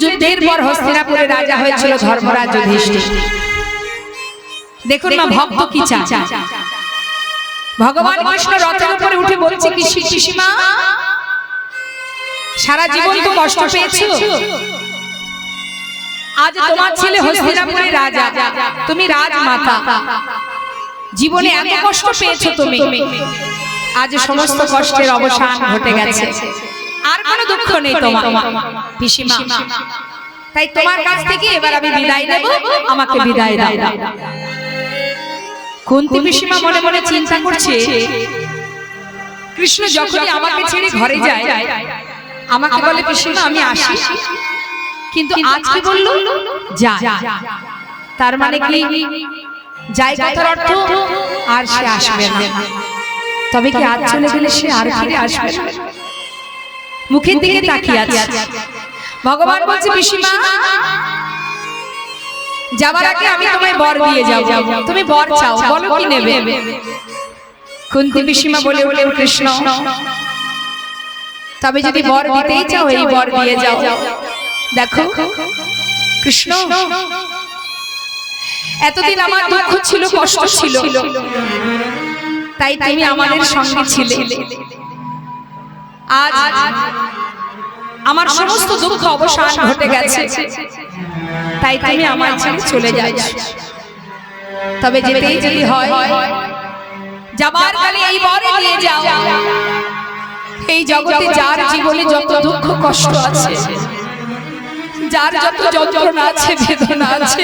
যুদ্ধের পর হস্তিনাপুরে রাজা হয়েছিল ধর্মরাজ যুধিষ্ঠির। দেখুন না ভক্ত কি চায়। ভগবান কৃষ্ণ রথের উপরে উঠে বলছে কি পিসিমা, সারা জীবন তো কষ্ট পেয়েছো, আজ তোমার ছেলে হস্তিনাপুরের রাজা, তুমি রাজমাতা, জীবনে এত কষ্ট পেয়েছো তুমি, আজ সমস্ত কষ্টের অবসান ঘটে গেছে, আর কোনো দুঃখ নেই তোমার পিসিমা। তাই তোমার কাছ থেকে এবার আমি বিদায় নেব, আমাকে বিদায় দাও। কুন্তী পিসিমা মনে মনে চিন্তা করছে, কৃষ্ণ যখনই আমাকে ছেড়ে ঘরে যায় আমাকে বলে পিসিমা আমি আসি, কিন্তু আজকে বলল যা, তার মানে কি যাই কথার অর্থ আর সে আসবে না। তবে কি আজ চলে গেলে সে আর ফিরে আসবে না? মুখের দিকে তাকিয়ে আছে। ভগবান বলছে পিসিমা যাবার আগে আমি তোমায় বর দিয়ে যাব, তুমি বর চাও, বলো কি নেবে? কুন্তী পিসিমা বলে উঠলেন কৃষ্ণ তবে যদি বর দিতেই চাও এই বর দিয়ে যাও। দেখো কৃষ্ণ, এতদিন আমার দুঃখ ছিল, কষ্ট ছিল, তাই তুমি আমাদের সঙ্গে ছিলে, আজ আমার সমস্ত দুঃখ অবসান ঘটে গেছে, তাই তুমি আমার ছেড়ে চলে যাচ্ছ। তবে যেতেই যদি হয় যাবার কালে এই বর নিয়ে যাও। এই জগতে যার জীবনে যত দুঃখ কষ্ট আছে, যার যত যন্ত্রণা আছে, বেদনা আছে,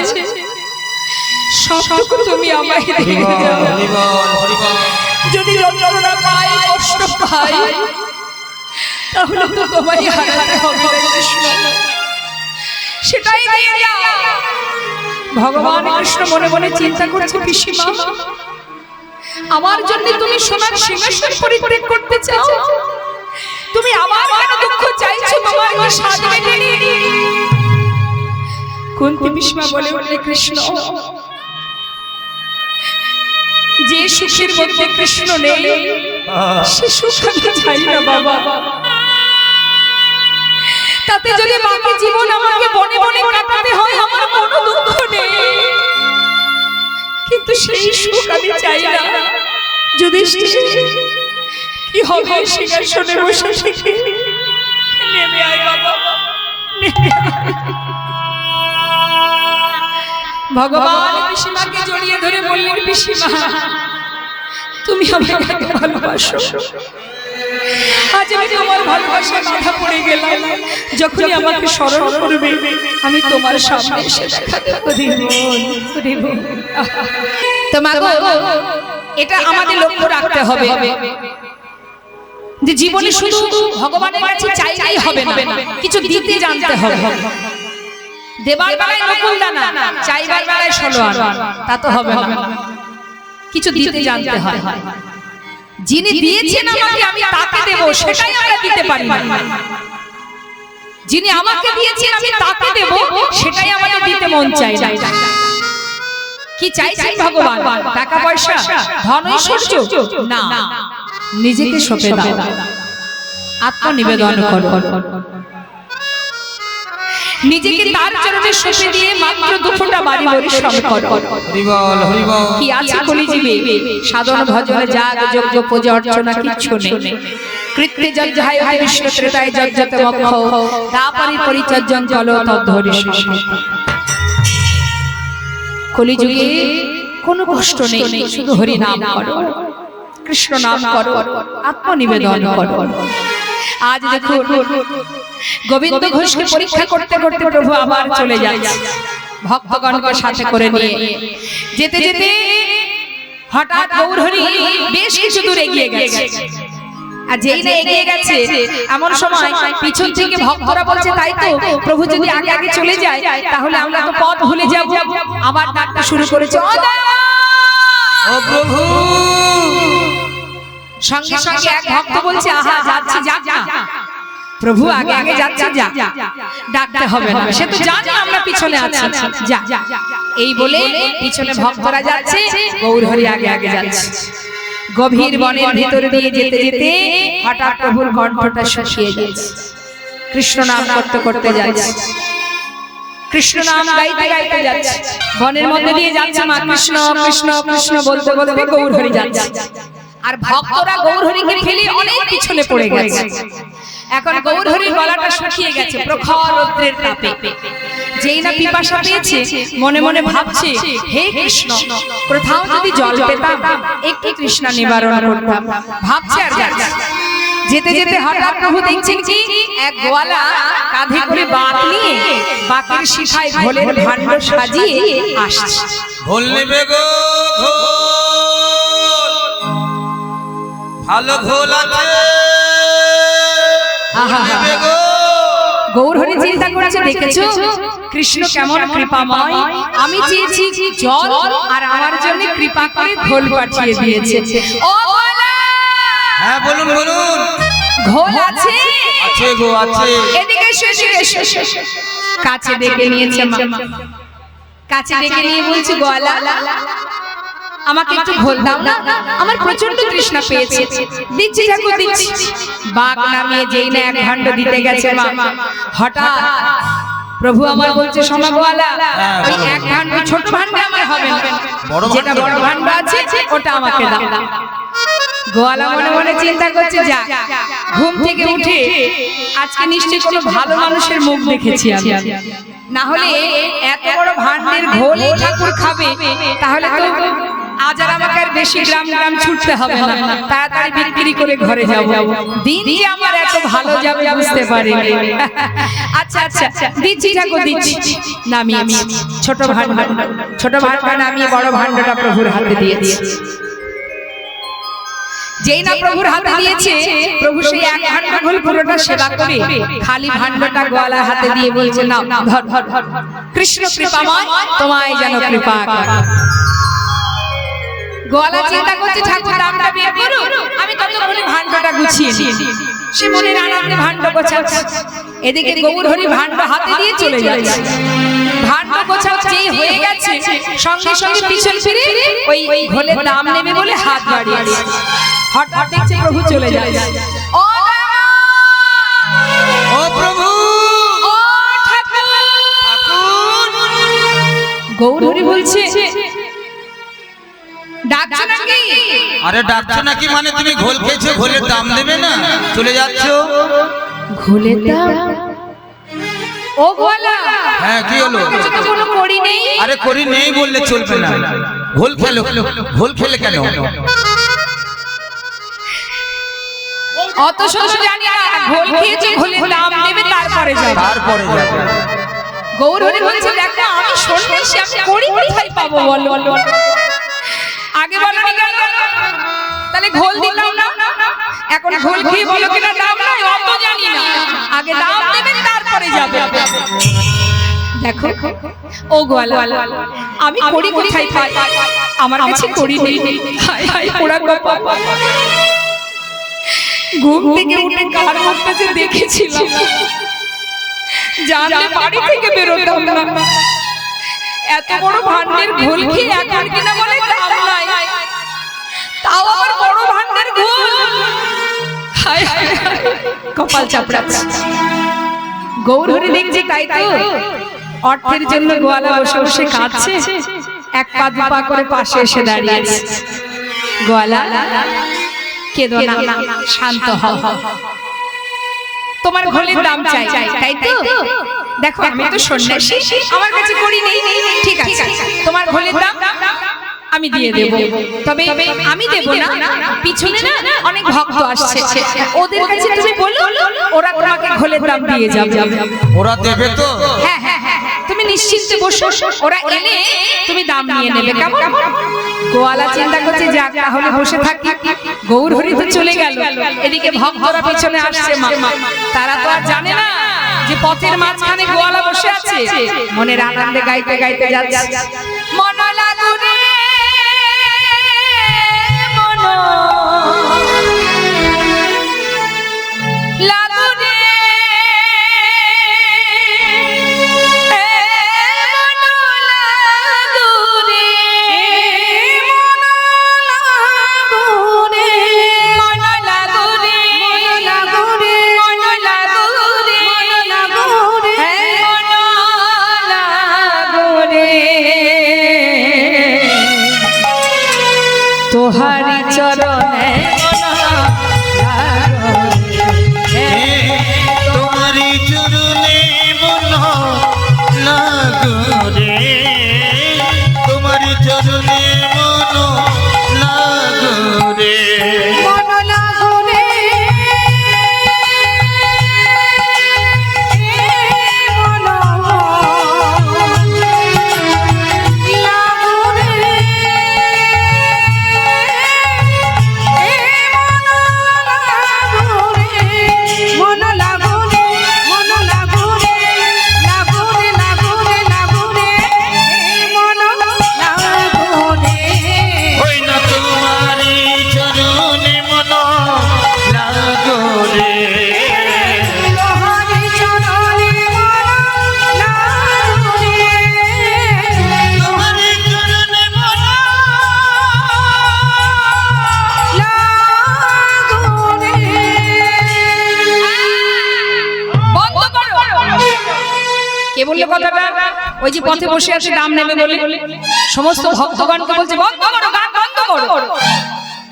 সবটুকু তুমি আমায় দিয়ে যাও। যদি যন্ত্রণা পাই, কষ্ট পাই, তাহলে তো তোমায় হারাতে হবে কৃষ্ণ, সেটাই দিয়ে যাও। ভগবান কৃষ্ণ মনে মনে চিন্তা করছে পিসিমা আমার জন্য তুমি সোনার সিংহাসন পরিত্যাগ করতে চাও, তুমি আমার কেন দুঃখ চাইছো, তোমার কি স্বাদ মেটেনি? কুন্তী পিসিমা বলে উঠলে কৃষ্ণ যে সুখের মধ্যে কৃষ্ণ নেই সে সুখ আমি চাই না বাবা। তাতে যদি বাকি জীবন আমাকে বনে বনে কাটাতে হয় আমার কোনো দুঃখ নেই, কিন্তু সেই সুখ আমি চাই না। যুধিষ্ঠির কি হবে সিংহাসনে বসে থেকে নেমে আয় বাবা, নেমে আয়। ভগবান পিসিমাকে জড়িয়ে ধরে বললেন পিসিমা তুমি আমাকে ভালোবাসো, আজ আমি তোমার ভালোবাসায় বাধা পড়ে গেলাম, যখনই আমাকে স্মরণ করবে আমি তোমার সামনে এসে দেখা দেব। তোমাকে এটা আমাদের লক্ষ্য রাখতে হবে যে জীবনে শুধু ভগবানের কাছে চাইলেই হবে না, কিছু দিতে জানতে হবে। দেবার বেলায় নকুলদানা, চাইবার বেলায় ষোলোয়ান, তা তো হবে না, কিছু দিতে জানতে হয়। যিনি দিয়েছেন আমাকে আমি তাকে দেব, সেটাই আমরা দিতে পারি না। যিনি আমাকে দিয়েছেন আমি তাকে দেব, সেটাই আমাদের দিতে মন চাই না। কি চাইছেন ভগবান? টাকা পয়সা, ধন ঐশ্বর্য না, নিজেকে সঁপে দাও, আত্মনিবেদন করো, নিজেকে তার চরণে সঁপে দিয়ে মাত্র দুফোঁটা বাড়ি পরিশ্রম করো। কি আছে কলিযুগে? সাধন ভজন যাগ যজ্ঞ পূজা অর্চনা কিচ্ছু নেই। কৃত্রে যজ্ঞায় বিষ্ণু ত্রেতায় যজ্ঞতে মক্ষ দাপরি পরিচর্যং চলো তদ্ধরি। কলিযুগে কোনো কষ্ট নেই, শুধু হরি নাম করো, কৃষ্ণ নাম করো, আত্মনিবেদন করো। আজ দেখুন গোবিন্দ ঘোষকে পরীক্ষা করতে করতে প্রভু আবার চলে যাচ্ছে ভক্তগণকে সাথে করে নিয়ে। যেতে যেতে হঠাৎ গৌরহরি বেশ কিছু দূর এগিয়ে গেছে, আর যেই না এগিয়ে গেছে এমন সময় পিছন থেকে ভক্তরা বলছে তাই তো প্রভু যদি আগে আগে চলে যায় তাহলে আমরা তো পথ ভুলে যাব। আবার ডাকতে শুরু করেছে ও প্রভু। সঙ্গে সঙ্গে এক ভক্ত বলছে আহা যাচ্ছি, যাক না প্রভু আগে আগে যাচ্ছে, যা, ডাকতে হবে না, সে তো জানে আমরা পিছনে আছি, যা। এই বলে পিছনে ভক্তরা যাচ্ছে, গৌরহরি আগে আগে যাচ্ছে। গভীর বনের ভিতর দিয়ে যেতে যেতে হঠাৎ প্রভুর কণ্ঠটা শুকিয়ে গেছে, কৃষ্ণ নাম করতে করতে যাচ্ছে। কৃষ্ণ নাম গাইতে গাইতে যাচ্ছে, বনের মধ্যে দিয়ে যাচ্ছে, মা কৃষ্ণ কৃষ্ণ কৃষ্ণ বলতে বলতে গৌর হরি যাচ্ছে। আর ভক্তরা গৌর হরিকে ফেলে অনেক পিছনে পড়ে গেছে। এখন গৌর হরির গলাটা শুকিয়ে গেছে প্রখর রৌদ্রের তাপে। যেই না পিপাসা পেয়েছে, মনে মনে ভাবছে, হে কৃষ্ণ, কোথাও যদি জল পেতাম একটু তৃষ্ণা নিবারণ করতাম। ভাবছে আর যাচ্ছে। যেতে যেতে হঠাৎ প্রভু দেখছেন কি এক গোয়ালা কাঁধে করে বাঁক নিয়ে বাঁকের শিখায় ঘোলের ভাণ্ড সাজিয়ে আসছে। ঘোল নেবে গো, ভালো ঘোল আছে। গৌর হরি চিন্তা করেছে, দেখেছো কৃষ্ণ কেমন কৃপাময়, আমি চেয়েছি জল আর আমার জন্য কৃপা করে ঘোল পাঠিয়ে দিয়েছে। ও গোয়ালা, হ্যাঁ বলুন বলুন। ঘোল আছে? আছে গো আছে। এদিকে এসো। কাছে ডেকে নিয়েছে মা, কাছে ডেকে নিয়ে বলছে, গোয়ালা আমাকে একটু ঘোল দাও না, আমার প্রচন্ড তৃষ্ণা পেয়েছে। দিচ্ছি ঠাকুর দিচ্ছি। বাঘ নামিয়ে যেই না এক ভাণ্ড দিতে গেছে মা, হঠাৎ প্রভু আমার বলছে, সোনা গোয়ালা ওই এক ভাণ্ড ছোট ভাণ্ড আমার হবে না, যেটা বড় ভাণ্ড আছে ওটা আমাকে দাও। গোয়ালা মনে মনে চিন্তা করছে, যা ঘুম থেকে উঠে আজকে নিশ্চয়ই কোনো ভালো মানুষের মুখ দেখেছি আমি, না হলে এত বড় ভাণ্ডের ঘোল ঠাকুর খাবে, তাহলে তো আজ আর আমাকে আর বেশি গ্রাম গ্রাম ছুটতে হবে না, তাড়াতাড়ি বিক্রি করে ঘরে যাব। দিন যে আমার এত ভালো যাবে বুঝতে পারি। আচ্ছা আচ্ছা দিচ্ছি ঠাকুর দিচ্ছি। নামিয়ে ছোট ভাণ্ড নামিয়ে বড় ভাণ্ডটা প্রভুর হাতে দিয়েছি। যেই না প্রভুর হাতে দিয়েছে, প্রভু সেই এক ভাণ্ড ঘোল পুরোটা সেবা করে খালি ভাণ্ডটা গোয়ালার হাতে দিয়ে বলছে, নাও ধর ধর ধর, কৃষ্ণ কৃপাময় তোমায় যেন কৃপা করে। গোয়ালা চিন্তা করছে, ঠাকুর দামটা বের করো, আমি ততক্ষণে ভাণ্ডটা গুছিয়ে নিই। সে মনের আনন্দে ভাণ্ড গোছাচ্ছে। এদিকে গৌর হরি ভাণ্ড হাতে দিয়ে চলে যাচ্ছে। ভাণ্ড গোছাচ্ছেই হয়ে গেছে, সঙ্গে সঙ্গে পিছন ফিরে ওই ঘোলের দাম নেবে বলে হাত বাড়িয়েছে। হঠাৎ দেখছে প্রভু চলে যায়। ও প্রভু, ও ঠাকুর। গৌর হরি বলছে, ডাকছো নাকি? আরে ডাকছো নাকি মানে তুমি ঘোল খেয়েছো, ঘোলের দাম দেবে না, চলে যাচ্ছো। ঘোলের দাম? ও গোয়ালা, হ্যাঁ কি হলো? কিছু তো কোনো করি নেই। আরে করি নেই বললে চলবে না, ঘোল খেলে কেন? অত শত জানি না, ঘোল খেয়েছে, ঘোলের দাম দেবে তারপরে যাবে। গৌর হরি বলছে, দেখো আমি সন্ন্যাসী, আমি করি কোথায় পাবো বলো? আগে বলনি কেন? তাহলে ঘোল দিলাম না, এখন ঘোল খেয়ে বলো কিনা দাম নাই, অত জানি না, আগে দাম দেবে তারপরে যাবে। দেখো ও গোয়ালা, আমি করি কোথায় পাই? আমার কাছে করি নেই। হায় হায় পোড়া কপাল। ঘুম থেকে উঠে কার মুখটা যে দেখেছিলাম, জানলে বাড়ি থেকে বেরোতাম না। এত বড় ভাণ্ডের ঘোল খেয়ে এখন কিনা বলে দাম নাই, তাও আবার বড় ভাণ্ডের ঘোল। হায় হায় কপাল চাপড়া। গৌর হরি দেখছে তাই তো অর্থের জন্য গোয়ালা বসে বসে কাঁদছে, এক পা দু পা করে পাশে এসে দাঁড়িয়েছে। গোয়ালা কেঁদো না, শান্ত হও, তোমার ঘোলের দাম চাই, তাই তো? দেখো আমি তো সন্ন্যাসী, আমার কাছে করি নেই। ঠিক আছে, তোমার ঘোলের দাম আমি দিয়ে দেব, তবে আমি দেব না, পিছনে না অনেক ভক্ত আসছে, ওদের কাছে তুমি বলো, ওরা তোমাকে ঘোলের দাম দিয়ে যাবে। ওরা দেবে তো? হ্যাঁ হ্যাঁ হ্যাঁ, তুমি নিশ্চিন্তে বসো, ওরা এলে তুমি দাম নিয়ে নেবে, কেমন? গোয়ালা চিন্তা করছে, যাক তাহলে বসে থাকি। গৌর হরি তো চলে গেল, এদিকে ভক্তরা পিছনে আসছে। তারা তো আর জানে না যে পথের মাঝখানে গোয়ালা বসে আছে। মনের আনন্দে গাইতে গাইতে যাচ্ছে, মন লাগু রে মন লাগু রে, তোহারি চরণে তোমারি চরণে মন লাগরে, তোমারি চরণে মন লাগরে। মন লাগরে মন কে বললে কথাটা? ওই যে পথে বসে আছে দাম নেবে বলে সমস্ত ভক্তগণকে বলছে বন্ধ করো, গান বন্ধ করো।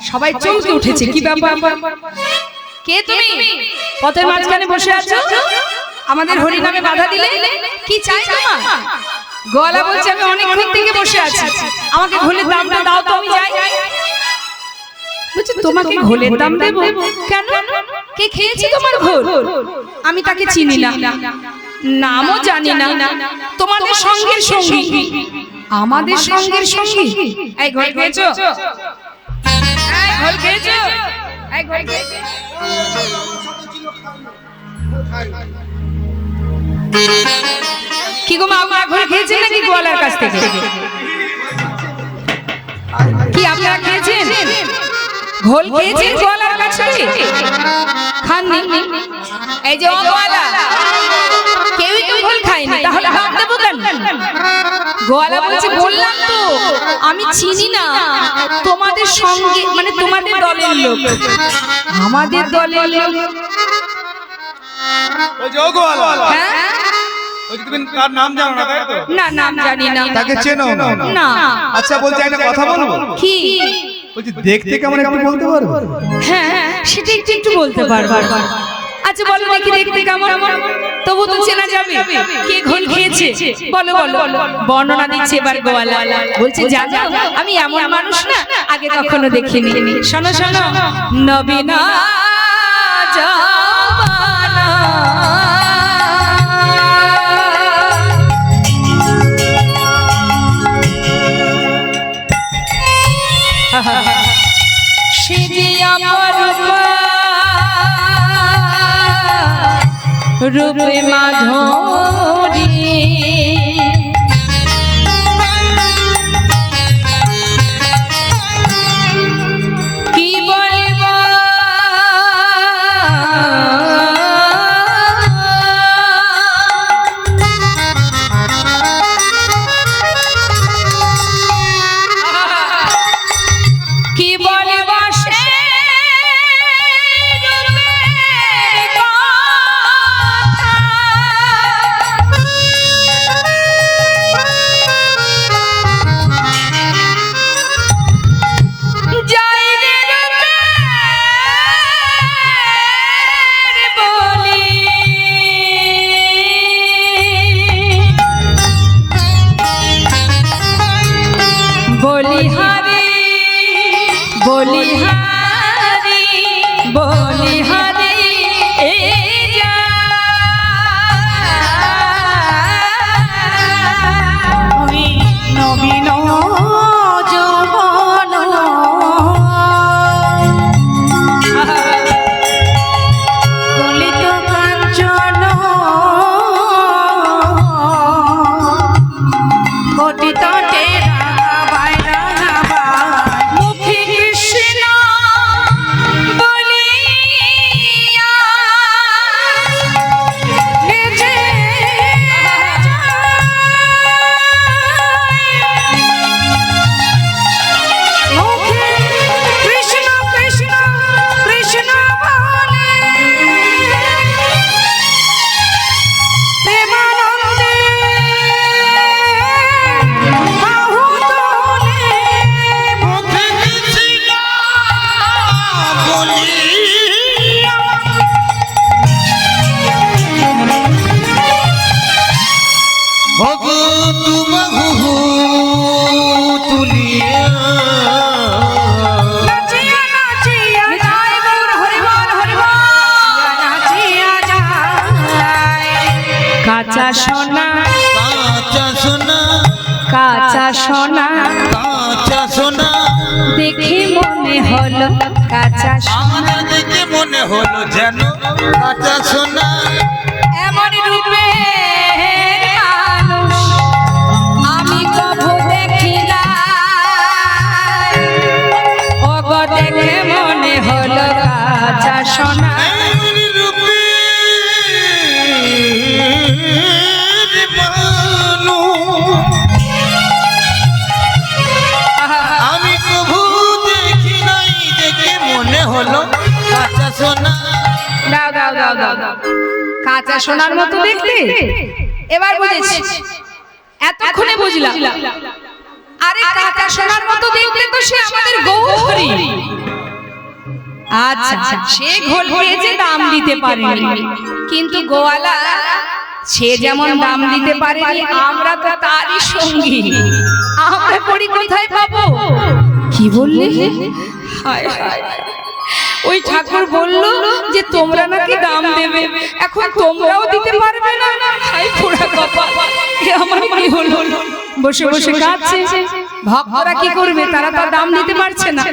সবাই চমকে উঠেছে, কি ব্যাপার? কে তুমি? পথের মাঝখানে বসে আছো, আমাদের হরি নামে বাধা দিলে? কি চাই তোমার? গোয়ালা বলছে আমি অনেকক্ষণ থেকে বসে আছি, আমাকে ঘোলের দামটা দাও তো আমি যাই। বলছে তোমাকে ঘোলের দাম দেবো কেন? কে খেয়েছে তোমার ঘোল? আমি তাকে চিনি না, নামও জানি না। তোমাদের সঙ্গের সঙ্গী, আমাদের সঙ্গের সঙ্গী। এই ঘোল খেয়েছো? এই ঘোল খেয়েছো? এই ঘোল খেয়েছো? কি গো মা, আপনারা ঘোল খেয়েছেন নাকি গোয়ালার কাছ থেকে? কি আপনারা খেয়েছেন? ঘোল খেয়েছেন গোয়ালার কাছ থেকে? খাননি? এই যে ও গোয়ালা, কেউই তো ঘোল খায়নি, তাহলে ভাত দেবো কেন? গোয়ালা বলছে বললাম তো আমি চিনি না, তোমাদের সঙ্গে মানে তোমাদের দলের লোক, আমাদের দলের লোক। ওই যে ও গোয়ালা, হ্যাঁ ওই যে তুমি তার নাম জানো না তাই তো? না, নাম জানি না। তাকে চেনো না? না। আচ্ছা বলছি একটা কথা বলবো? কি? বলছি দেখতে কেমন একটু বলতে পারবো? হ্যাঁ সেটা একটু বলতে পারবো। আচ্ছা বলো দেখি দেখতে কেমন, তবু তো চেনা যাবে কে ঘোল খেয়েছে। বলো বলো, বর্ণনা দিচ্ছে এবার গোয়ালা। বলছে জানো আমি এমন মানুষ না আগে কখনো দেখিনি। শোনো শোনো, নবীনা জামানা শিরিয়া পরবা রূপে মাধুরী কি বলব কি বলব সে বলিহারি বলিহারি বলিহারি এ যা নবীন যৌবন কলিত কাঞ্চন ঘটিত বলি সোনা কাঁচা সোনা কাঁচা সোনা কাঁচা সোনা দেখে মনে হলো কাঁচা সোনা আমার দেখে মনে হলো যেন কাঁচা সোনা এমন রূপে মানুষ আমি কভু দেখি না ওগো দেখে মনে হলো কাঁচা সোনা এমন রূপের মানুষ আমি কভু দেখি নাই দেখে মনে হলো কাঁচা সোনা দাও দাও দাও দাও দাও। কাঁচা সোনার মতো দেখতে এবার বুঝেছি এতক্ষণে বুঝলাম আরে কাঁচা সোনার মতো দেখতে তো সে আমাদের গৌরী আচ্ছা সে ঘোল খেয়েছে দাম দিতে পারেনি কিন্তু গোয়ালা সে যেমন দাম দিতে পারেনি আমরা তো তারই সঙ্গী আমরা করি কোথায় পাবো কি বললে হায় হায় ওই ঠাকুর বলল যে তোমরা নাকি দাম দেবে এখন তোমরাও দিতে পারবে না হায় পোড়া কপাল এ আমার কি হলো বসে বসে কাঁদছে ভক্তরা কি করবে তারা তো দাম দিতে পারছে না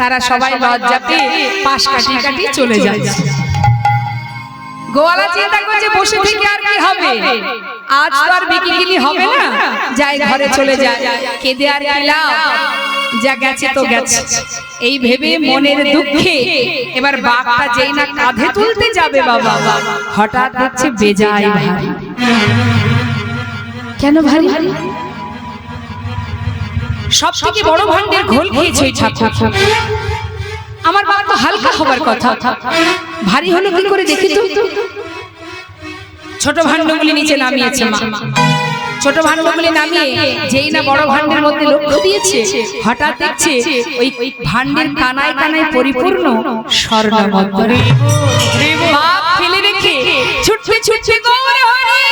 তারা সবাই লজ্জাতে পাশ কাটি কাটি চলে যাচ্ছে গোয়ালা চিন্তা করছে বসে থেকে আর কি হবে আজ তো আর বিক্রি হবে না যাই ঘরে চলে যায় কেঁদে আর কি লাভ যা গেছে তো গেছে এই ভেবে মনের দুঃখে এবার বাঘটা যেই না কাঁধে তুলতে যাবে বাবা হঠাৎ দেখছে বেজায় ভারী কেন ভারী সব থেকে বড় ভাণ্ডের ঘোল খেয়েছে ওই ঠাকুর আমার বাবা তো হালকা হবার কথা ভারী হলো কি করে দেখি তো ছোট ভাণ্ডগুলি নিচে নামিয়েছে মা ছোট ভাণ্ডগুলি নামিয়ে যেই না বড় ভাণ্ডের মধ্যে লক্ষ্য দিয়েছে হঠাৎ দেখছে ওই ভাণ্ডের কানায় কানায় পরিপূর্ণ স্বর্ণ মুদ্রা বাপ ফেলে রেখে ছুটতে ছুটতে গৌরে হরি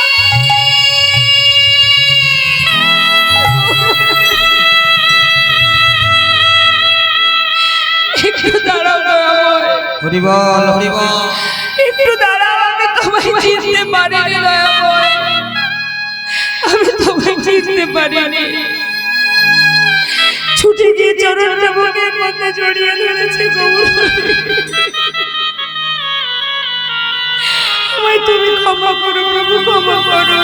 একটু দাঁড়াও হরি বল হরি বল একটু দাঁড়াও আমি তোমায় চিনতে পারিনি দয়াময় আমি তোমায় চিনতে পারিনি ছুটে গিয়ে চরণটা বুকের মধ্যে জড়িয়ে ধরেছে আমায় তুমি ক্ষমা করো প্রভু ক্ষমা করো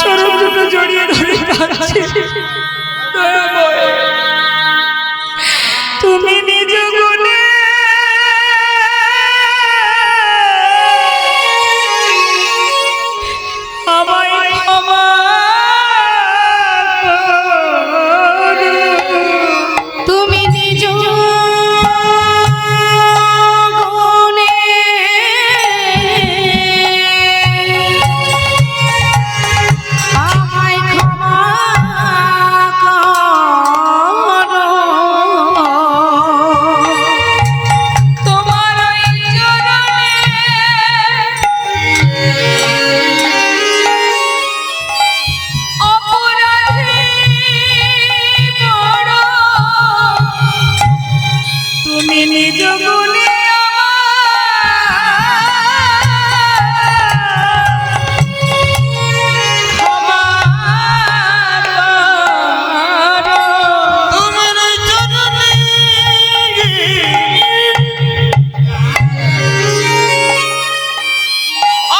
চরণ দুটো জড়িয়ে ধরে কাঁদছে দয়াময় তুমি নিজ গুণে আমায় ক্ষমা করো। তুমি নিজ গুণে আমায় ক্ষমা করো। তোমার ওই চরণে অপরাধী বড় তুমি নিজ গুণে ক্ষমা করো। তোমার ওই চরণে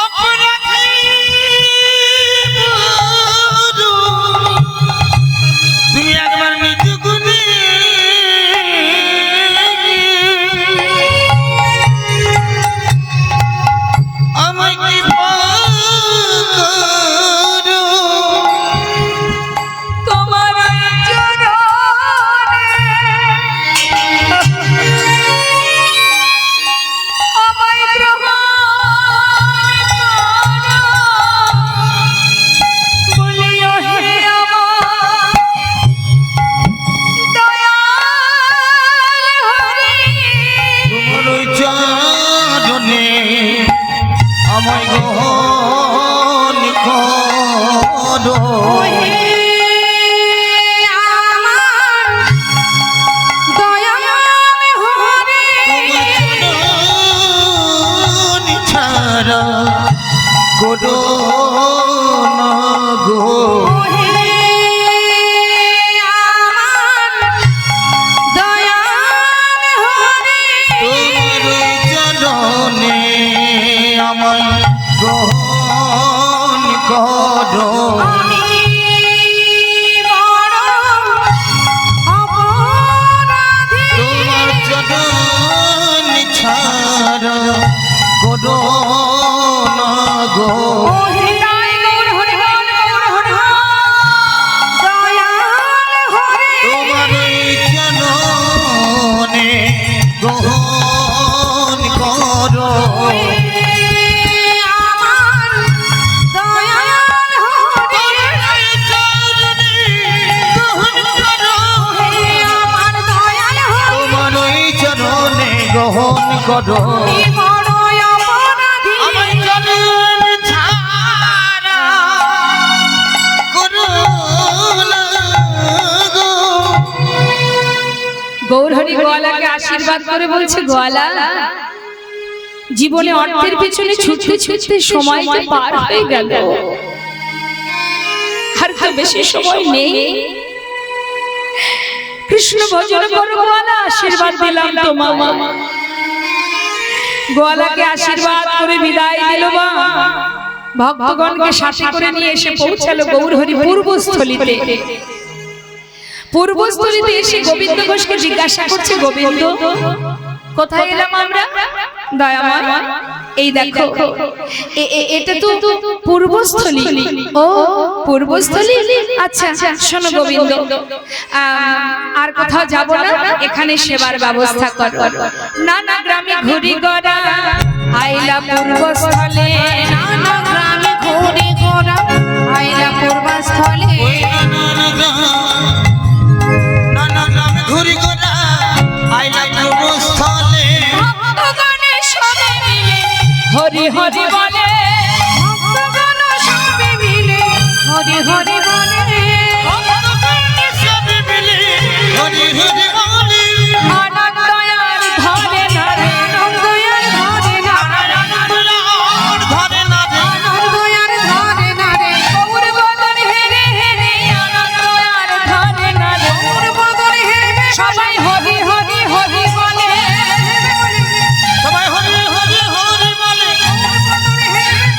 অপরাধী বড়। তুমি একবার নিজ গুণে আমায় কৃপা করো। তোমার ওই চরণে আমায় গ্রহণ করো। বলিও হে আমার দয়াল হরি। তোমার ওই চরণে আমায় গ্রহণ করো। হে আমার দয়াল হরি। তোমার ছাড়া করো না গো আমায় গ্রহণ করো তোমার চরণ ছাড়া করো না গো তোমার চরণে গ্রহণ করো গ্রহণ করো আমার চরণ ছাড়া করো না গো। গৌরহরি গোয়ালাকে আশীর্বাদ করে বলছে, গোয়ালা জীবনে অর্থের পিছনে ছুটতে ছুটতে সময় যে পার হয়ে গেল, আর তো বেশি সময় নেই। কৃষ্ণ ভজন করো গোয়ালা, আশীর্বাদ দিলাম তোমার। গোয়ালাকে আশীর্বাদ করে বিদায় দিল মা। ভক্তগণকে সাথে করে নিয়ে এসে পৌঁছালো গৌরহরি পূর্বস্থলীতে। পূর্বস্থলীতে এসে গোবিন্দ ঘোষকে জিজ্ঞাসা করছে, গোবিন্দ কোথায় এলাম আমরা? দয়াময় এই দেখো, এটা তো পূর্বস্থলী। ও পূর্বস্থলী, আচ্ছা শোনো গোবিন্দ, আর কোথাও যাব না, এখানে সেবার ব্যবস্থা করো। নানা গ্রামে ঘুরি গড়া আইলা পূর্বস্থলে, নানা গ্রামে ঘুরি গড়া আইলা পূর্বস্থলে, নানা গ্রামে ঘুরি গড়া আইলা পূর্বস্থলে, হরি হরি বলে ভক্তগণ সবে মিলে, হরি হরি বলে ভক্তগণ সবে মিলে, হরি হরি বলে আনন্দয়ার ধরে নারে, আনন্দয়ার ধরে নারে, ধরে না রে আনন্দয়ার ধরে নারে, গৌর বদন হেরে হেরে আনন্দয়ার ধরে নারে, গৌর বদন হেরে সবাই হরি হরি হরি বলে, সবাই হরি হরি হরি বলে,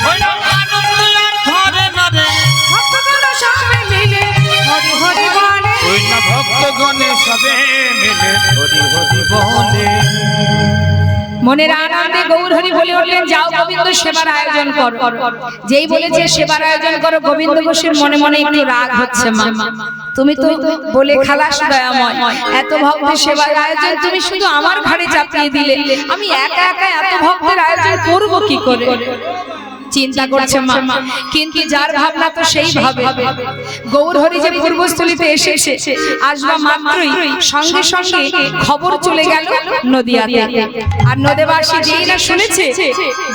ওই আনন্দ আর ধরে না রে, ভক্তগণ সবে মিলে হরি হরি বলে, ওই না ভক্তগণে সবে মিলে হরি হরি বলে। মনের আনন্দে গৌরহরি বলে উঠলেন, যাও গোবিন্দ সেবার আয়োজন করো। যেই বলেছে সেবার আয়োজন করো, গোবিন্দ ঘোষের মনে মনে একটু রাগ হচ্ছে, মা তুমি তো বলে খালাস দয়াময়, এত ভক্তের সেবার আয়োজন তুমি শুধু আমার ঘাড়ে চাপিয়ে দিলে, আমি একা একা এত ভক্তের আয়োজন করব কি করে? চিন্তা করছে মা, কিন্তু যার ভাবনা তো সেই ভাবে। গৌরহরি যে পূর্বস্থলীতে এসেছে, আসবা মাত্রই সঙ্গে সঙ্গে খবর চলে গেল নদিয়াতে। আর নদেবাসী যেই না শুনেছে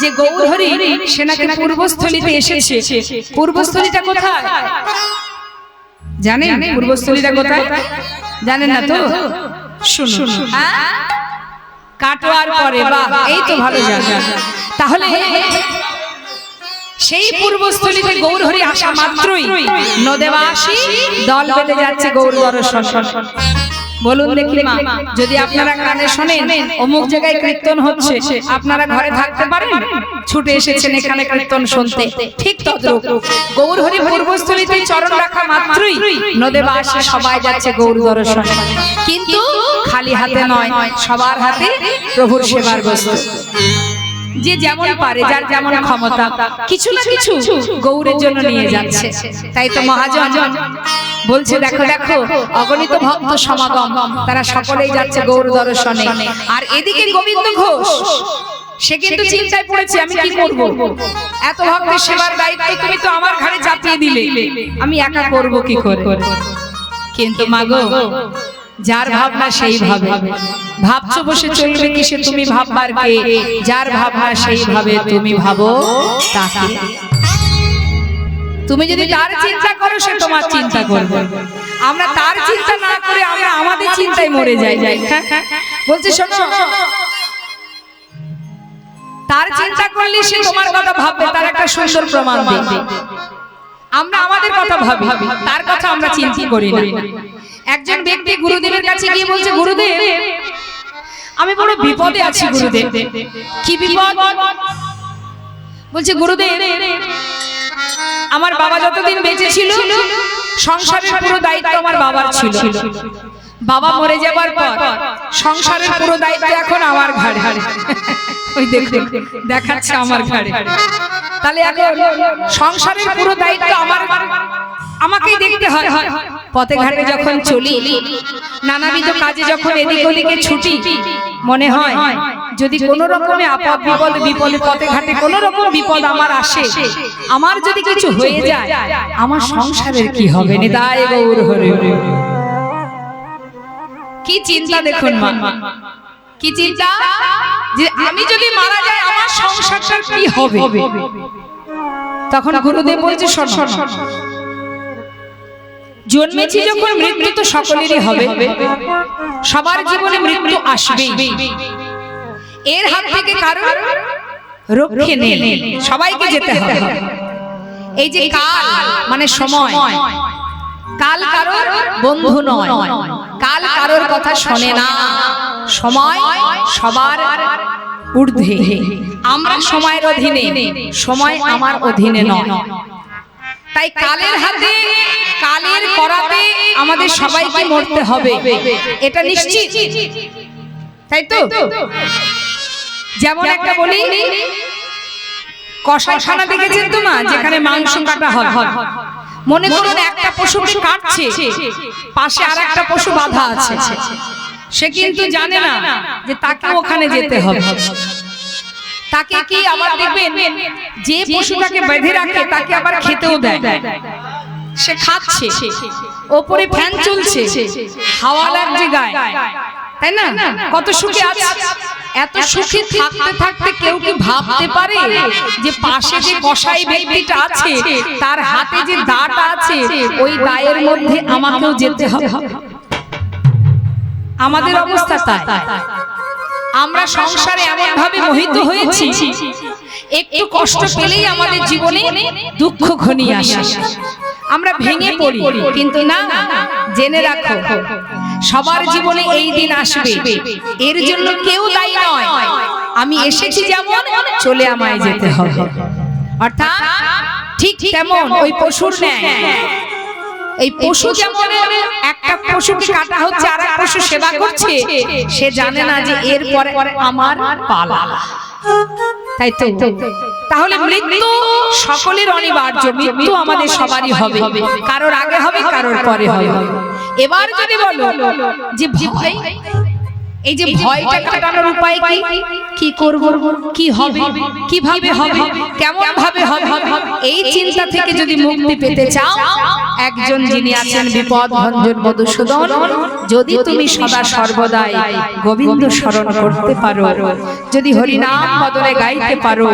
যে গৌরহরি সে নাকি পূর্বস্থলীতে এসেছে। পূর্বস্থলীটা কোথায় জানেন? পূর্বস্থলীটা কোথায় জানেন না তো? শুনুন, কাটোয়ার পরে। বাহ, এই তো ভালো জানা। তাহলে সেই পূর্বস্থলীতে গৌরহরি আসা মাত্রই নদেবাসী দল বেঁধে যাচ্ছে গৌর দর্শন। বলুন দেখি মা, যদি আপনারা কানে শোনেন অমুক জায়গায় কীর্তন হচ্ছে, আপনারা ঘরে থাকতে পারেন? ছুটে এসেছেন এখানে কীর্তন শুনতে। ঠিক তদ্রূপ গৌরহরি পূর্বস্থলীতে চরণ রাখা মাত্রই নদেবাসী সবাই যাচ্ছে গৌর দর্শন। কিন্তু খালি হাতে নয়, সবার হাতে প্রভুর সেবার বস্তু। যে যেমন পারে, যার যেমন ক্ষমতা, কিছু না কিছু গৌরের জন্য নিয়ে যাচ্ছে। তাই তো মহাজন বলছে, দেখো দেখো অগণিত ভক্ত সমাগম, তারা সকলেই যাচ্ছে গৌর দর্শনে। আর এদিকে গোবিন্দ ঘোষ সে কিন্তু চিন্তায় পড়েছে, আমি কি করব? এত ভক্তের সেবার দায়িত্ব তুমি তো আমার ঘাড়ে চাপিয়ে দিলে, আমি একা করব কি করে? কিন্তু মাগো, যার ভাবনা সেই ভাবে। ভাবছো বসে চলবে কিসে তুমি ভাববার কে? যার ভাবনা সেই ভাবে তুমি ভাবো তাকে। তুমি যদি তার চিন্তা করো সে তোমার চিন্তা করবে। আমরা তার চিন্তা না করে আমরা আমাদের চিন্তায় মরে যাই। বলছি শোনো, তার চিন্তা করলে সে তোমার কথা ভাববে, তার একটা সুন্দর প্রমাণ দেবে। আমরা আমাদের কথা ভাবি, তার কথা আমরা চিন্তা করি না। একজন ব্যক্তি গুরুদেবের কাছে গিয়ে বলছে, গুরুদেব আমি বড় বিপদে আছি গুরুদেব। কি বিপদ? বলছে, গুরুদেব আমার বাবা যতদিন বেঁচে ছিল সংসারের পুরো দায়িত্ব আমার বাবার ছিল। বাবা মরে যাবার পর সংসারের পুরো দায়িত্ব এখন আমার ঘাড়ে। ওই দেখুন দেখাচ্ছে আমার ঘাড়ে। তাহলে এখন সংসারের পুরো দায়িত্ব আমাকেই দেখতে হয়। পথে ঘাটে যখন চলি, নানাবিধ কাজে যখন এদিক ওদিকে ছুটি, মনে হয় যদি কোনো রকমে আপদ বিপদে পথে ঘাটে কোনো রকম বিপদ আমার আসে, আমার যদি কিছু হয়ে যায়, আমার সংসারের কি হবে? নিতাই গৌর হরি। কি চিন্তা দেখুন মা, কি চিন্তা যে আমি যদি মারা যাই আমার সংসারটার কি হবে? তখন গুরুদেব বলছে, শোনো, জন্মেছি যখন মৃত্যু তো সকলেরই হবে, সবার জীবনে মৃত্যু আসবেই। এর হাত থেকে কারোর রক্ষে নেই, সবাইকে যেতে হবে। এই যে কাল মানে সময়, কাল কারোর বন্ধু নয়, কাল কারোর কথা শোনে না, সময় সবার ঊর্ধ্বে। আমরা সময়ের অধীনে, সময় আমার অধীনে নয়। তাই কালের হাতে, কালের করাতে আমাদের সবাইকে মরতে হবে, এটা নিশ্চিত, তাই তো? যেমন একটা বলি, কষাইখানা দেখেছেন তো মা, যেখানে মাংস কাটা হয়। মনে করুন একটা পশুকে কাটছে, পাশে আর একটা পশু বাঁধা আছে, সে কিন্তু জানে না যে তাকে ওখানে যেতে হবে। তাকে কি আবার দেখবেন, যে পশুটাকে বেঁধে রাখে তাকে আবার খেতেও দেয়, সে খাচ্ছে, ওপরে ফ্যান চলছে, হাওয়া লাগছে গায়ে, তাই না? কত সুখে আছে। এত সুখে থাকতে থাকতে কেউ কি ভাবতে পারে যে পাশে যে কসাই ব্যক্তিটা আছে তার হাতে যে দাটা আছে, ওই দায়ের মধ্যে আমাকেও যেতে হবে? আমাদের অবস্থা তাই। আমরা সংসারে এমন ভাবে মোহিত হয়েছি, একটু কষ্ট পেলেই আমাদের জীবনে দুঃখ ঘনিয়ে আসে, আমরা ভেঙে পড়ি। কিন্তু না, জেনে রাখো সবার জীবনে এই দিন আসবে, এর জন্য কেউ দায়ী নয়। আমি এসেছি যেমন, চলে আমায় যেতে হবে। অর্থাৎ ঠিক তেমন ওই পশুর ন্যায়, এই পশু যেমন একটা পশুকে কাটা হচ্ছে আর এক পশু সেবা করছে, সে জানে না যে এরপরে আমার পালা, তাই তো? তাহলে মৃত্যু সকলের অনিবার্য, মৃত্যু আমাদের সবারই হবে, কারোর আগে হবে, কারোর পরে হবে। এবার যদি বলো যে ভয়, এই যে ভয়টা কাটানোর উপায় কি করব, কি হবে, কিভাবে হবে, কেমন ভাবে হবে, এই চিন্তা থেকে যদি মুক্তি পেতে চাও, একজন যিনি আছেন বিপদ ভঞ্জন মধুসূদন, যদি তুমি সদা সর্বদাই গোবিন্দ স্মরণ করতে পারো, যদি হরি নাম বদলে গাইতে পারো,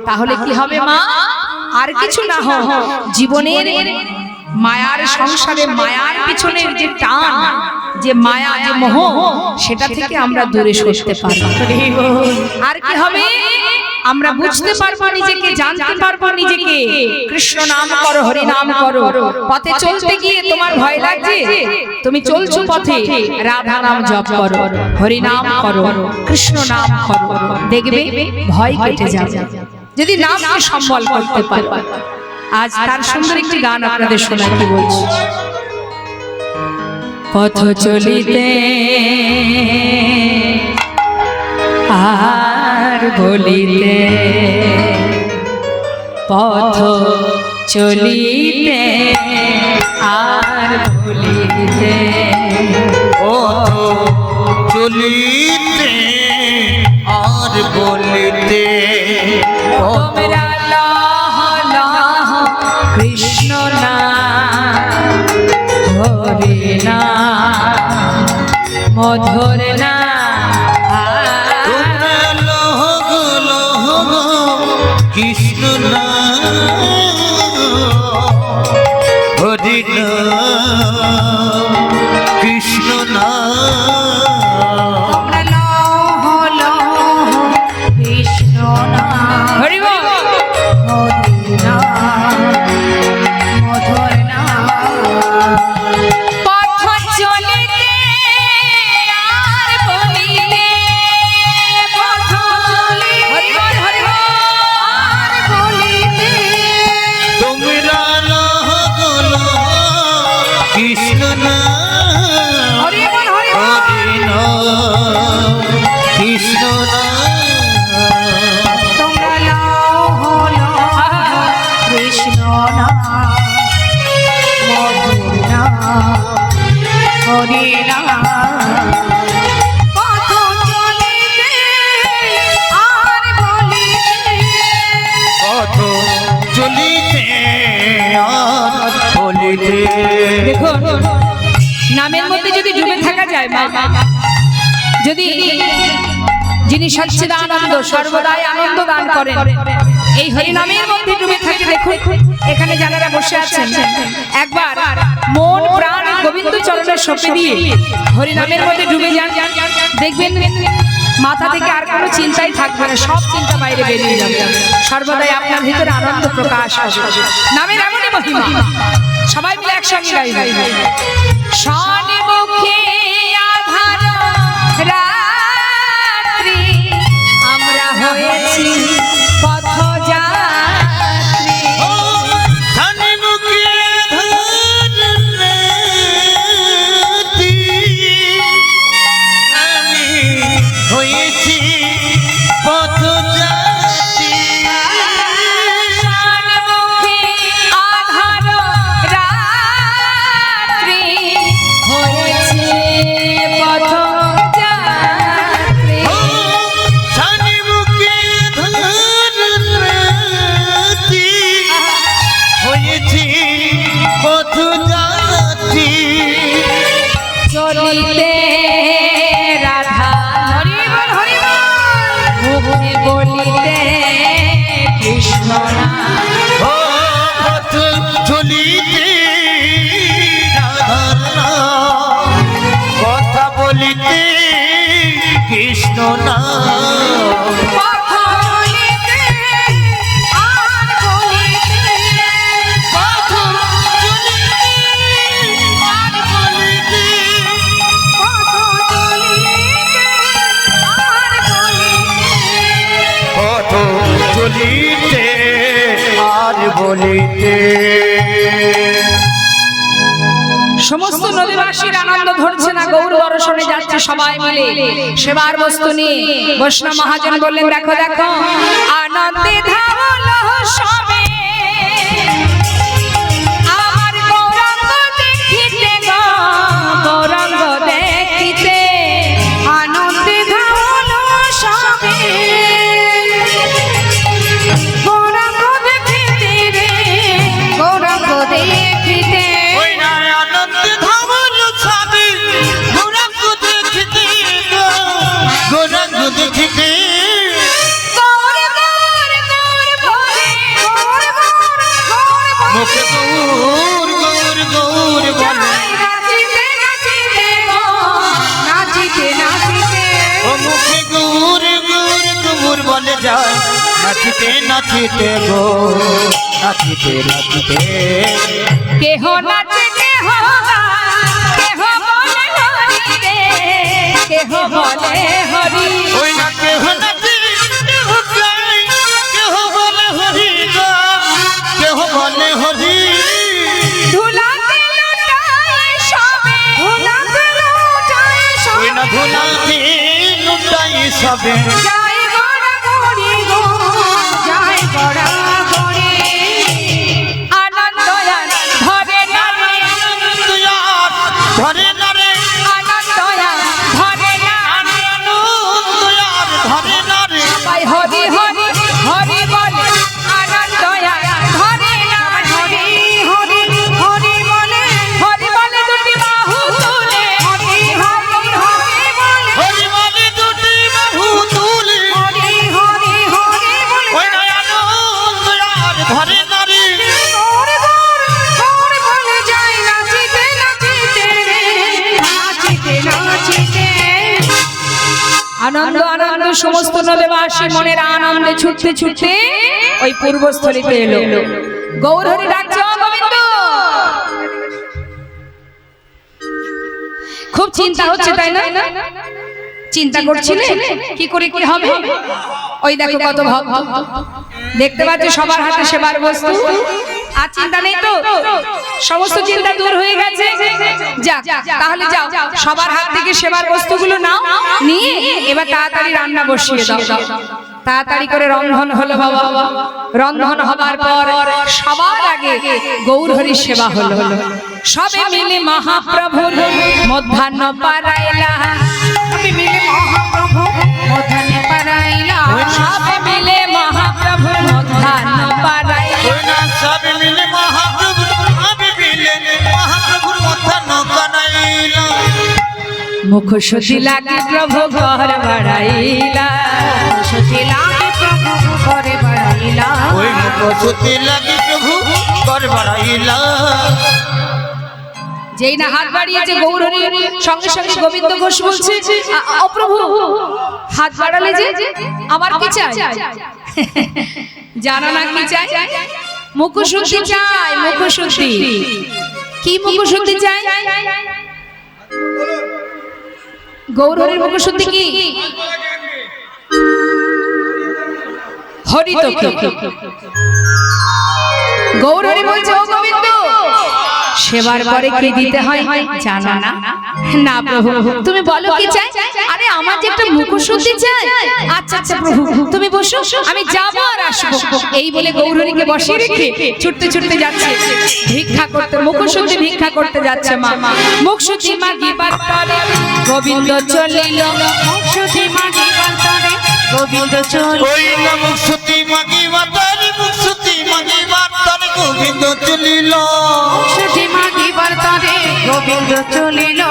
তাহলে কি হবে মা? আর কিছু না হোক, জীবনের মায়ার সংসারে মায়ার পিছনের যে টান, যে মায়া, যে মোহ, সেটা থেকে আমরা দূরে সরতে পারবো। আর কি হবে? আমরা বুঝতে পারবো নিজেকে, জানতে পারবো নিজেকে। কৃষ্ণ নাম করো, হরি নাম করো। পথে চলতে গিয়ে তোমার ভয় লাগছে, তুমি চলছো পথে, রাধা নাম জপ করো, হরি নাম করো, কৃষ্ণ নাম করো, দেখবে ভয় কেটে যাবে, যদি নামকে সম্বল করতে পারো। আজ তার সুন্দর একটি গান আপনাদের শোনাই, কি বলছি? পথ চলিতে আর বলিতে, পথ চলিতে আর বলিতে, পথ চলিতে আর বলিতে, তোমরা লহ লহ কৃষ্ণ নাম, হরি নাম, মধুর নাম, তোমরা লহ লহ কৃষ্ণ নাম, হরি নাম, কৃষ্ণ নাম, তোমরা লহ লহ কৃষ্ণ নাম, নামের মধ্যে যদি ডুবে থাকা যায় মা, যদি যিনি সচ্চিদানন্দ সর্বদাই আনন্দ দান করেন এই হরি নামের মধ্যে ডুবে থাকে, দেখুন এখানে যারা বসে আছেন একবার মন প্রাণ গোবিন্দ চরণের সপে দিয়ে হরি নামের মধ্যে ডুবে যান, দেখবেন মাথা থেকে আর কোনো চিন্তাই থাকবে না, সব চিন্তা বাইরে বেরিয়ে যাবে, সর্বদাই আপনার ভিতরে আনন্দ প্রকাশ হবে। নামের এমনই মহিমা, সবাই মিলে একসঙ্গে গাইবে। শানে মুখে আধার রাত্রি আমরা হয়েছি পথযাত্রী। শানে মুখে আধার রাত্রি আমি হয়েছি পথযাত্রী। শানে মুখে আধার রাত্রি হয়েছি পথযাত্রী। শানে মুখে আধার রাত্রি হয়েছি পথযাত্রী। চলিতে রাধা হরি বল হরি বল, মুখে বলিতে কৃষ্ণ নাম। ও পথ চলিতে রাধার নাম, কথা বলিতে কৃষ্ণ নাম। পথ চলিতে আর বলিতে, পথ চলিতে আর বলিতে, পথ চলিতে আর বলিতে। পথ চলিতে আর বলিতে। সমস্ত নদীবাসীর আনন্দ ধরছে না, গৌর দর্শনে যাচ্ছে সবাই মিলে সেবার বস্তু নিয়ে। বৈষ্ণব মহাজন বললেন দেখো দেখো আনন্দে ধাবলো সবে আমার গৌরাঙ্গ দেখিতে গো, গৌরাঙ্গ দেখিতে আনন্দে ধাবলো সবে গৌরাঙ্গ দেখিতে রে, গৌরাঙ্গ দেখিতে। ওই না আনন্দে ধামল সাবি গৌরাঙ্গ দেখিতে গো, গৌরাঙ্গ দেখিতে। মুখে গৌর গৌর গৌর বলে, ও মুখে গৌর গৌর গৌর বলে যায়, নাচিতে নাচিতে গো, নাচিতে নাচিতে। কেহ নাচে কেহ গায়, কেহ বলে হরি রে, কেহ বলে হরি। ওই না কেহ নাচে কেহ গায়, কেহ বলে হরি গো, কেহ বলে হরি। ধুলাতে লুটায় সবে, ধুলাতে লুটায় ওই না সবে, ধুলাতে লুটাই সবে। যায় গড়া গড়ি গো, যায় গড়া গড়ি। আনন্দ ধরে না রে, আনন্দয়ার ধরে না রে, আনন্দ ধরে না, আনন্দয়ার ধরে না রে। সবাই হরি হরি হরি বলে, আনন্দ ধরে না, হরি হরি হরি বলে, হরি বলে দুটি বাহু তুলে, হরি হরি হরি বলে, হরি বলে দুটি বাহু তুলে, হরি হরি হরি বলে। ওই না আনন্দয়ার ধরে না রে। গৌর গৌর গৌর বলে যাই নাচিতে নাচিতে রে, নাচিতে নাচিতে। আনন্দ আনন্দ সমস্ত নদীবাসী মনের আনন্দে ছুটতে ছুটতে ওই পূর্বস্থলীতে এলো। গৌর হরি ডাকছে ও গোবিন্দ। খুব চিন্তা হচ্ছে তাই না? চিন্তা করছিলে কি করে কি হবে? ওই দেখো কত ভক্ত, দেখতে পাচ্ছ সবার হাতে সেবার বস্তু, আর চিন্তা নেই তো, সমস্ত চিন্তা দূর হয়ে গেছে। যাক তাহলে যাও সবার হাত থেকে সেবার বস্তুগুলো নাও, নিয়ে এবার তাড়াতাড়ি রান্না বসিয়ে দাও। তাড়াতাড়ি করে রন্ধন হলো বাবা। রন্ধন হবার পর সবার আগে গৌর হরির সেবা হলো। সবে মিলে মহাপ্রভুর মধ্যাহ্ন পারাইলা, সবে মিলে মহাপ্রভু মধ্যাহ্ন পারাইলা, সবে মিলে মহাপ্রভুর মধ্যাহ্ন পারাইলা। ওই না সব মিলে মহাপ্রভু, সব মিলে মহাপ্রভুর মধ্যাহ্ন কানাইলা। মুখ শুদ্ধি লাগে প্রভু ঘর বাড়াইলা, শুদ্ধি লাগে প্রভু ঘরে বাড়াইলা, ওই মুখ শুদ্ধি লাগে প্রভু ঘর বাড়াইলা। যেই না হাত বাড়িয়েছে গৌরহরি সঙ্গে সঙ্গে গোবিন্দ ঘোষ বলছে ও প্রভু হাত বাড়ালে যে আমার কি চাই? জানো না কি চাই? মুখশুদ্ধি চাই, মুখশুদ্ধি। কি মুখশুদ্ধি চাই? গৌরহরির মুখশুদ্ধি কি? হরি তো গৌরহরি বলছে ও গোবিন্দ সেবার পরে কি দিতে হয় জানো না? না প্রভু তুমি বলো কি চাই? আরে আমার যে একটা মুখশুদ্ধি চাই। আচ্ছা আচ্ছা প্রভু তুমি বসো, আমি যাবো আর আসবো। এই বলে গৌরহরিকে বসিয়ে রেখে ছুটতে ছুটতে যাচ্ছে ভিক্ষা করতে, মুখশুদ্ধি ভিক্ষা করতে যাচ্ছে মা। মুখশুদ্ধি মাগিবার তরে গোবিন্দ চলিল, মুখশুদ্ধি মাগিবার তরে গোবিন্দ চলিল, ওই না মুখ শুদ্ধি মাগিবার তরে, মুখ শুদ্ধি মাগিবার তরে গোবিন্দ চলিল, মুখশুদ্ধি মাগিবার তরে গোবিন্দ চলিল।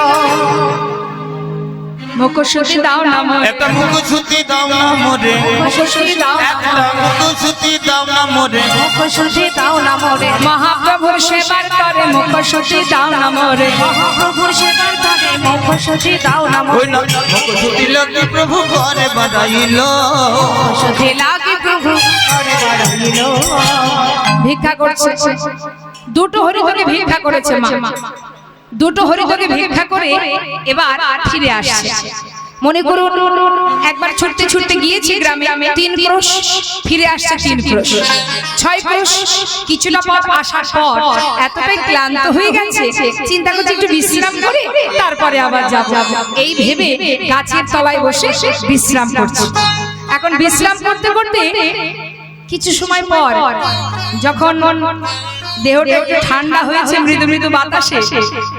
মুখশুদ্ধি দাও না মোরে, একটা মুখ শুদ্ধি দাও না মোরে, মুখশুদ্ধি দাও না একটা মুখ শুদ্ধি দাও না মোরে, মুখশুদ্ধি দাও না মোরে, মহাপ্রভুর সেবার তরে মুখশুদ্ধি দাও না মোরে, মহাপ্রভুর সেবার তরে মুখশুদ্ধি দাও না ওই মোরে, না মুখ শুদ্ধি লাগে প্রভু ঘরে বাড়াইল, মুখশুদ্ধি লাগে প্রভু ঘরে বাড়াইল। ভিক্ষা করছে, দুটো হরিতকে ভিক্ষা করেছে মা, দুটো হরিতকে ভিক্ষা করে এবার ফিরে আসছে। মনে করুন একবার ছুটতে ছুটতে গিয়েছি গ্রামে, 3 ক্রোশ, ফিরে আসছে 3 ক্রোশ, 6 ক্রোশ। কিছুটা পথ আসার পর এতটাই ক্লান্ত হয়ে গেছে, চিন্তা করছে একটু বিশ্রাম করে তারপরে আবার যাব। এই ভেবে গাছের তলায় বসে বিশ্রাম করছে। এখন বিশ্রাম করতে করতে কিছু সময় পর যখন দেহটা একটু ঠান্ডা হয়েছে মৃদু মৃদু বাতাসে,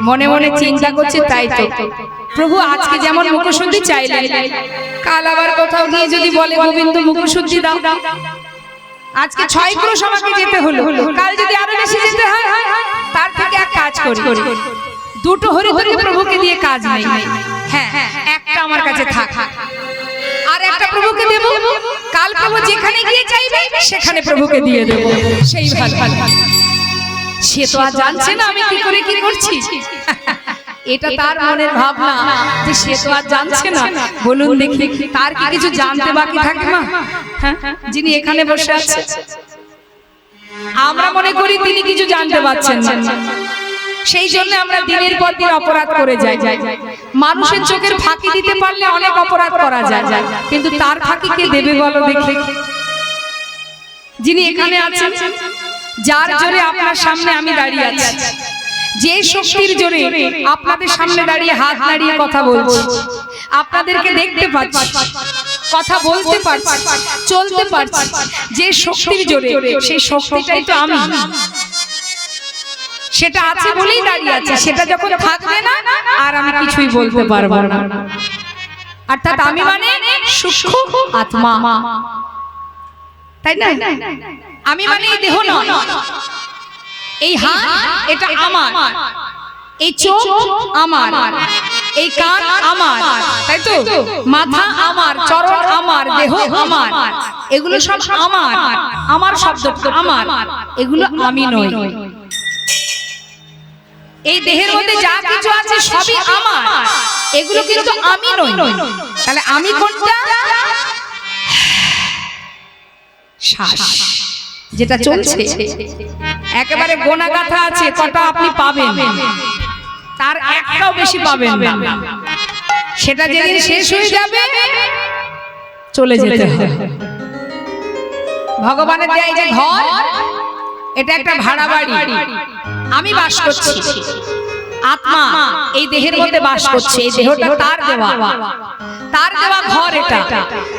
মনে মনে চিন্তা করছে তাই তো প্রভু আজকে যেমন মুখশুদ্ধি চাইলেন, কাল আবার কোথাও গিয়ে যদি বলে গোবিন্দ মুখশুদ্ধি দাও, আজকে 6 ক্রোশ আমাকে যেতে হলো, কাল যদি আরো বেশি যেতে হয় তার থেকে এক কাজ করি, দুটো হরিহরি প্রভুকে দিয়ে কাজ নেই। হ্যাঁ একটা আমার কাছে থাক, আর একটা প্রভুকে দেব, কাল প্রভু যেখানে গিয়ে চাইবে সেখানে প্রভুকে দিয়ে দেব। সেই ভালো, সে তো আর জানছে না আমি কি করে কি করছি। এটা তার মনের ভাবনা যে সে তো আর জানছে না। বলুন দেখি তার কি কিছু জানতে বাকি থাকে না? যিনি এখানে বসে আছে আমরা মনে করি তিনি কিছু জানতে পারছেন না, সেই জন্য আমরা দিনের পর দিন অপরাধ করে যাই। মানুষের চোখের ফাঁকি দিতে পারলে অনেক অপরাধ করা যায়, কিন্তু তার ফাঁকি কে দেবে বলো দেখি? যিনি এখানে আছেন, যার জোরে আপনার সামনে আমি দাঁড়িয়ে আছি, যে শক্তির জোরে আপনাদের সামনে দাঁড়িয়ে হাত নাড়িয়ে কথা বলছি, আপনাদেরকে দেখতে পাচ্ছি, কথা বলতে পারছি, চলতে পারছি, যে শক্তির জোরে সেই শক্তিটাই তো আমি। সেটা আছে বলেই দাঁড়িয়ে আছে, সেটা যখন থাকবে না আর আমি কিছুই বলতে পারবো না। অর্থাৎ আমি মানে সূক্ষ্ম আত্মা, তাই না? আমি মানে এই দেহ নয়, এই হাত এটা আমার, এই চোখ আমার, এই কান আমার, তাই তো? মাথা আমার, চরণ আমার, দেহ আমার, এগুলো সব আমার। আমার শব্দ আমার, এগুলো আমি নই। এই দেহের মধ্যে যা কিছু আছে সবই আমার, এগুলো কিন্তু আমি নই। তাহলে আমি কোনটা? শ্বাস যেটা চলছে, একেবারে গোনা গাথা আছে, কটা আপনি পাবেন, তার একটাও বেশি পাবেন না। সেটা যেদিন শেষ হয়ে যাবে চলে যেতে হবে। ভগবানের দেয় যে ঘর, এটা একটা ভাড়া বাড়ি, আমি বাস করছি, আত্মা এই দেহের মধ্যে বাস করছে, এই দেহটা তার দেওয়া, তার দেওয়া ঘর এটা,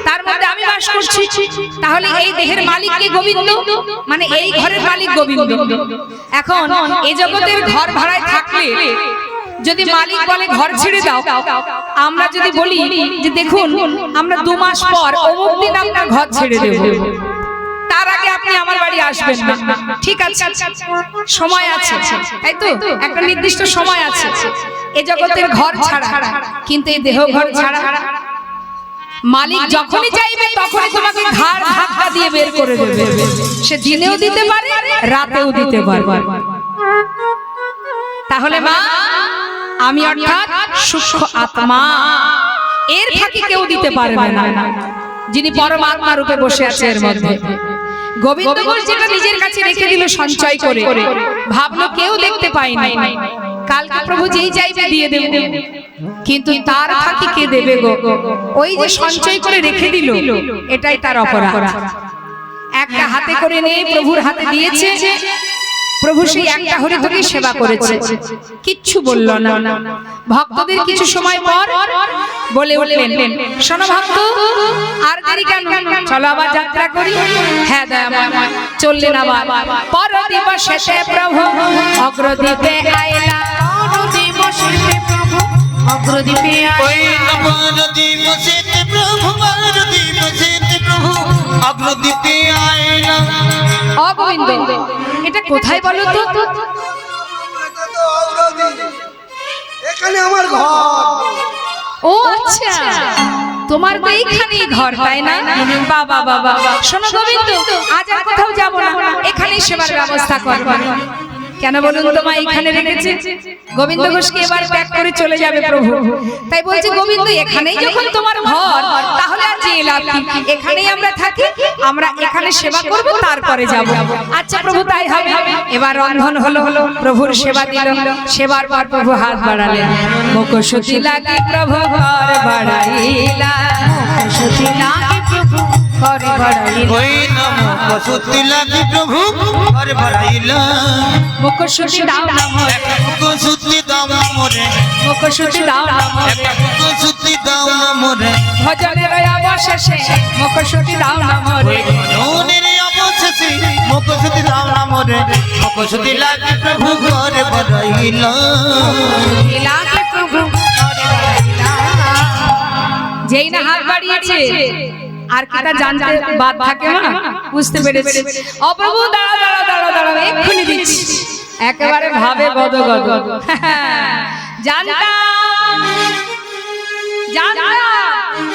তার মধ্যে আমি বাস করছি। তাহলে এই দেহের মালিক কে? গোবিন্দ, মানে এই ঘরের মালিক গোবিন্দ। এখন এই জগতের ঘর ভাড়ায় থাকলে যদি মালিক বলে ঘর ছেড়ে দাও, আমরা যদি বলি যে দেখুন আমরা 2 মাস পর অমুক দিন আপনার ঘর ছেড়ে দেব, তার আগে আপনি আমার বাড়ি আসবেন না, ঠিক আছে, সময় আছে, তাই তো একটা নির্দিষ্ট সময় আছে। এ জগতের ঘর ছাড়া, কিন্তু এই দেহ ঘর ছাড়া মালিক যখনই চাইবে তখনই তোমাকে ঘাড় ধাক্কা দিয়ে বের করে দেবে। সে দিনেও দিতে পারে, রাতেও দিতে পারে। তাহলে মা, আমি অর্থাৎ সূক্ষ্ম আত্মা, এর ফাঁকি কেউ দিতে পারবে না, যিনি পরমাত্মা রূপে বসে আছে এর মধ্যে। গোবিন্দ ঘোষ যেটা নিজের কাছে রেখে দিল সঞ্চয় করে, ভাবলো কেউ দেখতে পায়নি, কালকে প্রভু যেই চাইবে দিয়ে দেবে, কিন্তু তার ফাঁকি কে দেবে গো? ওই যে সঞ্চয় করে রেখে দিল, এটাই তার অপরাধ। একটা হাতে করে নিয়ে প্রভুর হাতে দিয়েছে, প্রভু সেই একটা হরিতকে সেবা করেছে, কিচ্ছু বলল না। ভক্তদের কিছু সময় পর বলে উঠলেন, শোনো ভক্ত, আর দেরি কেন, চলো আবার যাত্রা করি। হ্যাঁ দয়াময়, চললেন আবার। পর দিবসে প্রভু অগ্রদ্বীপে আইলা, অগ্রদ্বীপে ওই নবর দিবসেতে প্রভু, দিবসেতে প্রভু অগ্রদ্বীপে আইলা। অগোবিন্দ, এটা কোথায় বলো তো? এখানে আমার ঘর। ও আচ্ছা, তোমার তো এইখানেই ঘর, তাই না? বাবা বাবা, শোনো গোবিন্দ, আজ আর কোথাও যাব না, এখানেই সেবার ব্যবস্থা করব। কেন বলুন তো মা, এখানে রেখেছে। গোবিন্দ ঘোষকে এবার ত্যাগ করে চলে যাবে প্রভু, তাই বলছে গোবিন্দ, এখানেই যখন তোমার ঘর, তাহলে আর যে লাভ কি, এখানেই আমরা থাকি, আমরা এখানে সেবা করব, তারপরে যাব। আচ্ছা প্রভু, তাই হবে। এবার রন্ধন হলো, প্রভুর সেবা দিল। সেবার পর প্রভু হাত বাড়ালেন, মুখশুতি লাগি প্রভু ঘর বাড়াইলা, মুখশুতি লাগি প্রভু ঘর বাড়াইলা, ওই মুখশুতি লাগি প্রভু ঘর বাড়াইলা। মুখশুতি দাও না মোরে, মুখশুতি দাও না মোরে, মুখশুতি দাও না মোরে, মুখশুতি দাও না মোরে, ভজনের অবশেষে মুখশুতি দাও না মোরে, ভজনের অবশেষে মুখশুতি দাও না মোরে, মুখশুতি লাগি প্রভু ঘর বাড়াইলা। লাগে প্রভু ঘরে বাড়াইলা। যেই না হাত বাড়িয়েছে, আর কিটা জানতে বাদ থাকে না, বুঝতে পেরেছি। অপ্রভু দাঁড়া দাঁড়া দাঁড়া দাঁড়া, এক্ষুনি দিচ্ছি। একেবারে ভাবে গদগদ, জানতাম জানতাম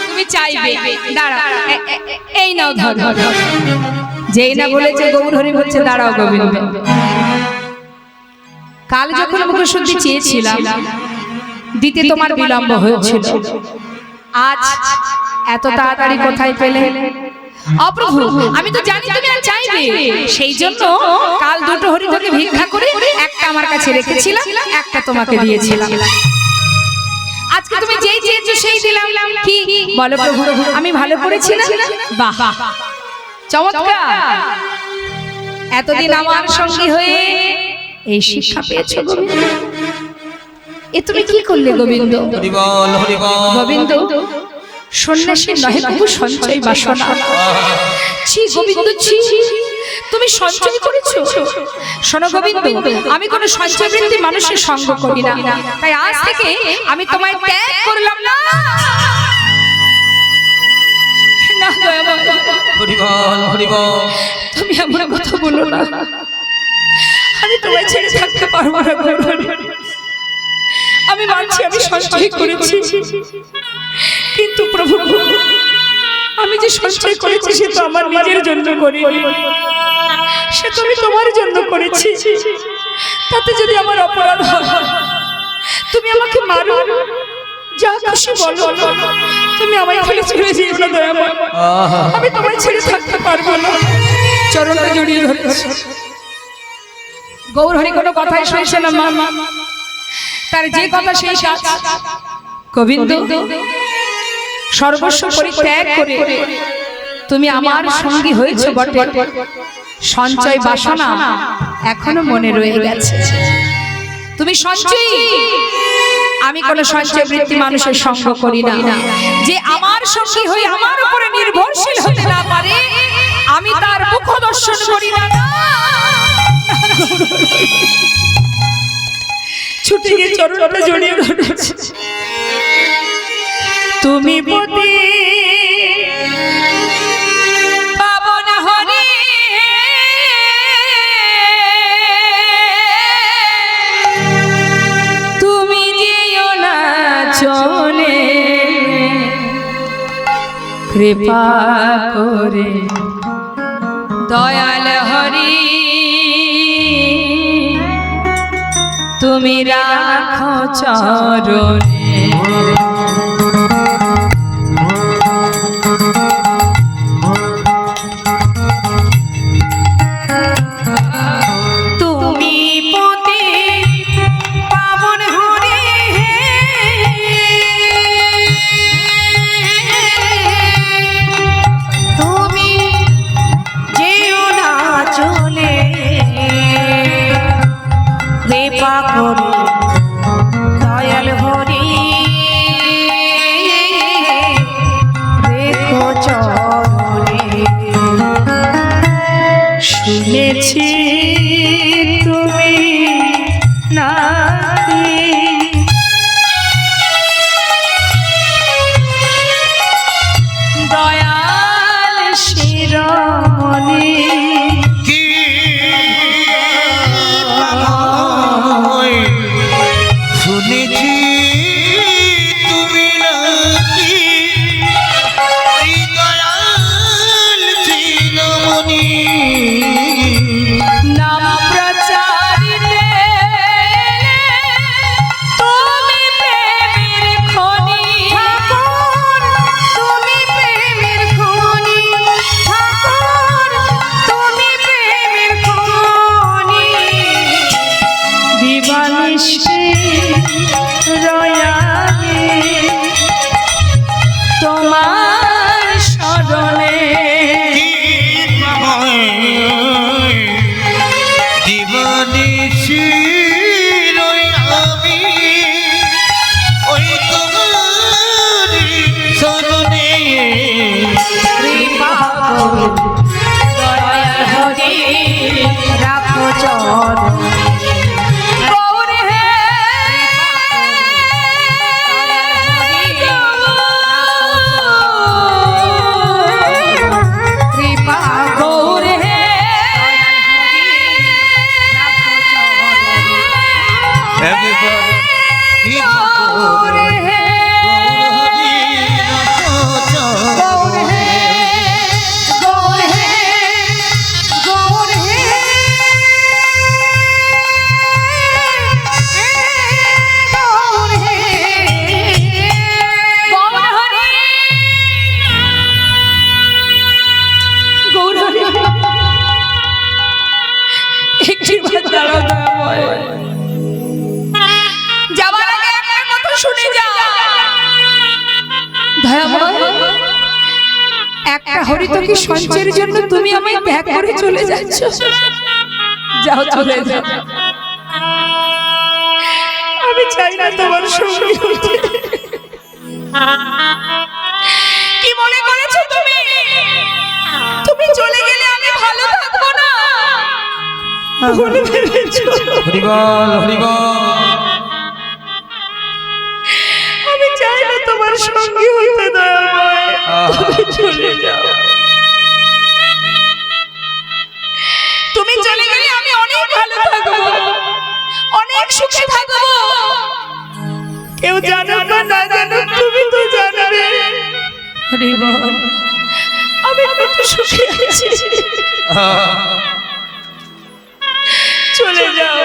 তুমি চাইবে, দাঁড়া, এই নাও ধর। যেই না বলেছে গৌর হরি বলছে, দাঁড়াও গোবিন্দ, কাল যখন মুখশুদ্ধি চেয়েছিলাম, দিতে তোমার বিলম্ব হয়েছিল, আজ এত তাড়াতাড়ি কোথায় পেলে? অপ্রভু, আমি তো জানি তুমি আর চাইবে, সেই জন্য কাল দুটো হরিতকে ভিক্ষা করে একটা আমার কাছে রেখেছিলাম, একটা তোমাকে দিয়েছিলাম। আজকে তুমি যেই চেয়েছো সেই দিলাম। কি বলো প্রভু, আমি ভালো করেছি না? বাহ, চমৎকার। এতদিন আমার সঙ্গী হয়ে এই শিক্ষা পেয়েছো গোবিন্দ, এ তুমি কি করলে গোবিন্দ? হরি বল, হরি বল। গোবিন্দ, সন্ন্যাসী নহে প্রভু সঞ্চয় বাসনা। ছি গোবিন্দ, ছি, তুমি সঞ্চয় করেছো? শোনো গোবিন্দ, আমি কোনো সঞ্চয় বৃত্তি মানুষের সঙ্গ করি না, তাই আজ থেকে আমি তোমায় ত্যাগ করলাম না। না দয়াময়, হরি বল, হরি বল। তুমি আমার কথা বলো না, আমি তোমায় ছেড়ে থাকতে পারবো না। আমি মানছি আমি সঞ্চয় করেছি, কিন্তু প্রভু, আমি যে সঞ্চয় করেছি সে তো আমার নিজের জন্য করিনি, সে তো আমি তোমার জন্য করেছি। তাতে যদি আমার অপরাধ হয়, তুমি আমাকে মারো, যা খুশি বলো, তুমি আমায় এখানে ছেড়ে যেও না দয়াময়, আমি তোমায় ছেড়ে থাকতে পারবো না। চরণে জড়িয়ে ধরেছি। গৌর হরি কোনো কথাই শুনছে না মা, তার যে কথা সেই কাজ। গোবিন্দ, সর্বস্ব পরিত্যাগ করে তুমি আমার সঙ্গী হয়েছো বটে, সঞ্চয় বাসনা এখনো মনে রয়ে গেছে। তুমি সঞ্চয়ী, আমি কোন সঞ্চয় বৃত্তি মানুষের সঙ্গ করি না। যে আমার সঙ্গী হয়ে আমার উপরে নির্ভরশীল হতে না পারে, আমি তার মুখ দর্শন করি না। ছুটে গিয়ে চরণটা জড়িয়ে ধরেছে। তুমি পতি পাবন হরি কৃপা করে দয়াল হরি তুমি রাখো চরণে তুমি পতি পাবন হরি তুমি যেও না চলে কৃপা করে দয়াল হরি রেখো চরণে শুনেছি তুমি নাহি দয়াল শিরোমণি কি শুনেছি তুমি নাকি ওই দয়াল শিরোমণি নাম প্রচারিতে তুমি প্রেমের খনি ঠাকুর তুমি প্রেমের খনি ঠাকুর তুমি প্রেমের খনি দিবানিশি রয়ামি তোমার শরণে দিবানিশি আমি ওই তোমারি শরণে কৃপা করো দয়াল হরি রাখো চরণে গৌর হে কৃপা গৌর হে গৌর হে গৌর হে গৌর হে গৌর হে গৌর হে গৌর হরি গৌর হরি একটি বার দাঁড়াও দয়াময় যাবার আগে একটা কথা শুনে যাও দয়াময় একটা হরিতকি সঞ্চয়ের জন্য তুমি আমায় ত্যাগ করে চলে যাচ্ছ যাও চলে যাও আমি চাই না তোমার সঙ্গী হতে কি মনে করেছো তুমি তুমি চলে গেলে আমি ভালো থাকবো না ভুলে ভেবেছো হরিবল হরিবল আমি চাই না তোমার সঙ্গী হতে দয়াময় তুমি চলে যাও তুমি চলে গেলে আমি অনেক ভালো থাকবো অনেক সুখে থাকবো কেউ জানো না না জানো তুমি তো জানবে হরিবল আমি কত সুখে আছি চলে যাও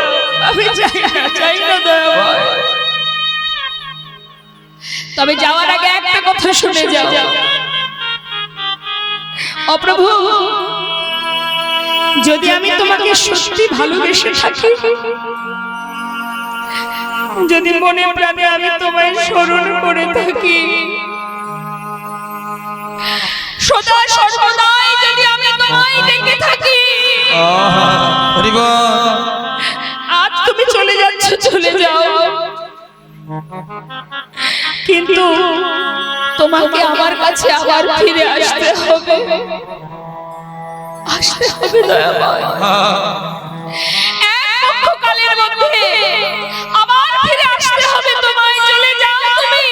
আমি চাই না দয়াময় তবে যাওয়ার আগে একটা কথা শুনে যাও ও প্রভু যদি আমি তোমাকে সত্যি ভালোবেসে থাকি যদি মনে প্রাণে আমি তোমায় স্মরণ করে থাকি সদা সর্বদাই যদি আমি তোমায় ডেকে থাকি আজ তুমি চলে যাচ্ছ চলে যাও কিন্তু তোমাকে আমার কাছে আবার ফিরে আসতে হবে দয়াময় এক পক্ষকালের মধ্যে আবার ফিরে আসতে হবে তোমায় চলে যাও তুমি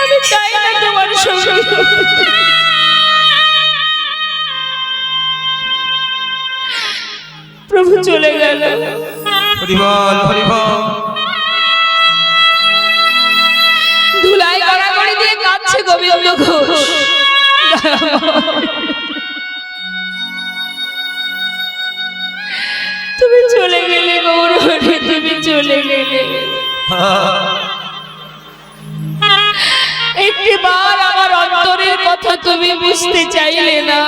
আমি চাই না তোমার সঙ্গে প্রভু চলে গেল হরিবল হরিবল ধুলাই গড়াগড়ি দিয়ে কাঁদছে গোবিন্দ ঘোষ তুমি চলে গেলে গৌরহরি, তুমি চলে গেলে। একটিবার আমার অন্তরের কথা তুমি বুঝতে চাইলে না।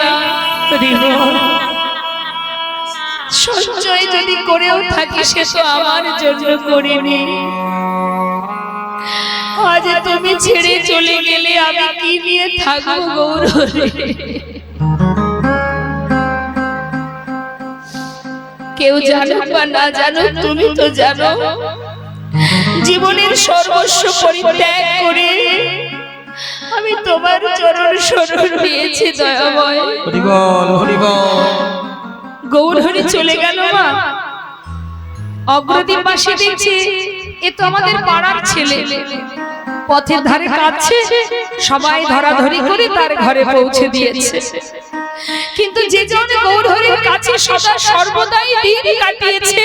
সঞ্চয় যদি করেও থাকি সে তো আমার জন্য করিনি। আজ তুমি ছেড়ে চলে গেলে আমি কি নিয়ে থাকবো গৌরহরি? কেউ জানো বা না জানো, তুমি তো জানো জীবনের সর্বস্ব পরিত্যাগ করে আমি তোমার চরণ শরণ পেয়েছি দয়াময়। হরি বল, হরি বল। গৌরহরি চলে গেল মা। অগ্রদীপ বাসী দেখছি এ তো আমাদের পাড়ার ছেলে, পথের ধারে কাঁদছে, সবাই ধরাধরি করে তার ঘরে পৌঁছে দিয়েছে। কিন্তু যে জন গৌরহরির কাছে সদা সর্বদাই দিন কাটিয়েছে,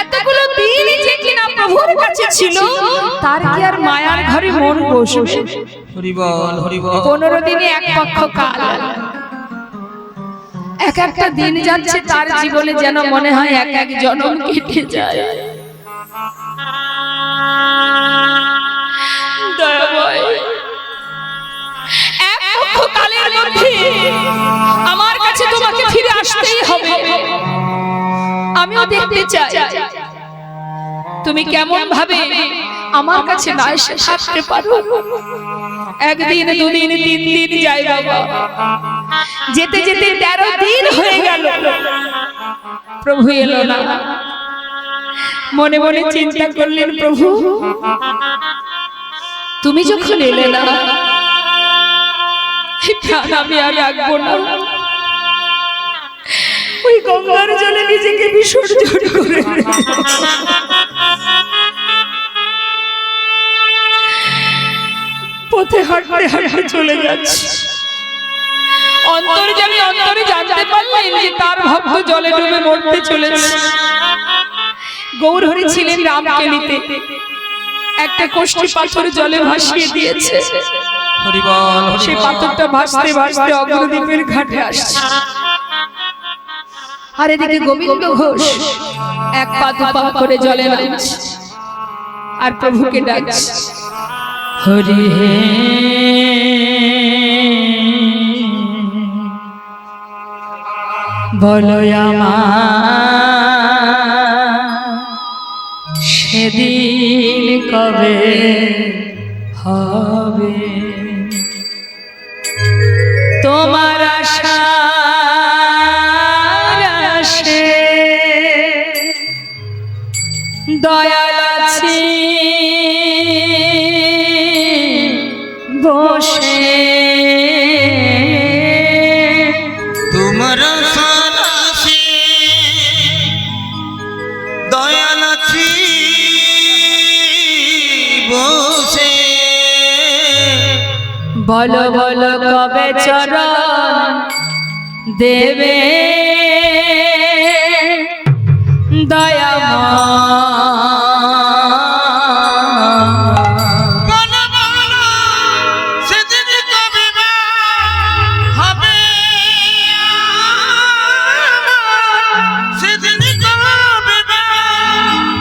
এতগুলো দিন যে কিনা প্রভুর কাছে ছিল, তার কি আর মায়ার ঘরে মন বসবে? হরি বল, হরি বল। 15 দিনে এক পক্ষ কাল, এক একটা দিন যাচ্ছে তার জীবনে যেন মনে হয় এক এক জন্ম কেটে যায়। দয়াময়, এক পক্ষ কালের মধ্যে আমার কাছে তোমাকে ফিরে আসতেই হবে। আমিও দেখতে চাই তুমি কেমন ভাবে আমার কাছে না এসে থাকতে পারো। একদিন, দুদিন, 3 দিন যাই বাবা, যেতে যেতে 13 দিন হয়ে গেল, প্রভু এলো না। মনে মনে চিন্তা করলেন, প্রভু তুমি যখন এলে না, প্রাণ আমি আর রাখবো না। ওই গঙ্গার জলে নিজেকে বিসর্জন করে পথে হাঁটতে হাঁটতে চলে যাচ্ছে। অন্তর্যামী অন্তরে জানতে পারলেন যে তার ভক্ত জলে ডুবে মরতে চলেছে। গৌরহরি ছিলেন রামকে নিতে, একটা কষ্টি পাথর জলে ভাসিয়ে দিয়েছে। হরি বল, হরি সেই বল। পাথরটা ভাসতে ভাসতে অগ্রদ্বীপের ঘাটে আসছে। আর এদিকে গোবিন্দ ঘোষ এক পা দু পা করে জলে নামছে আর প্রভুকে ডাকছে, হরি হে বলো আমার সেদিন কবে হবে, তোমার আশার আশে দয়াল আছি বসে, তোমার সারাসে দয়াল আছি বসে, বলো বলো কবে চরণ দেবে দয়াময়। বলো বলো সেদিন কবে বা হবে, সেদিন কবে বা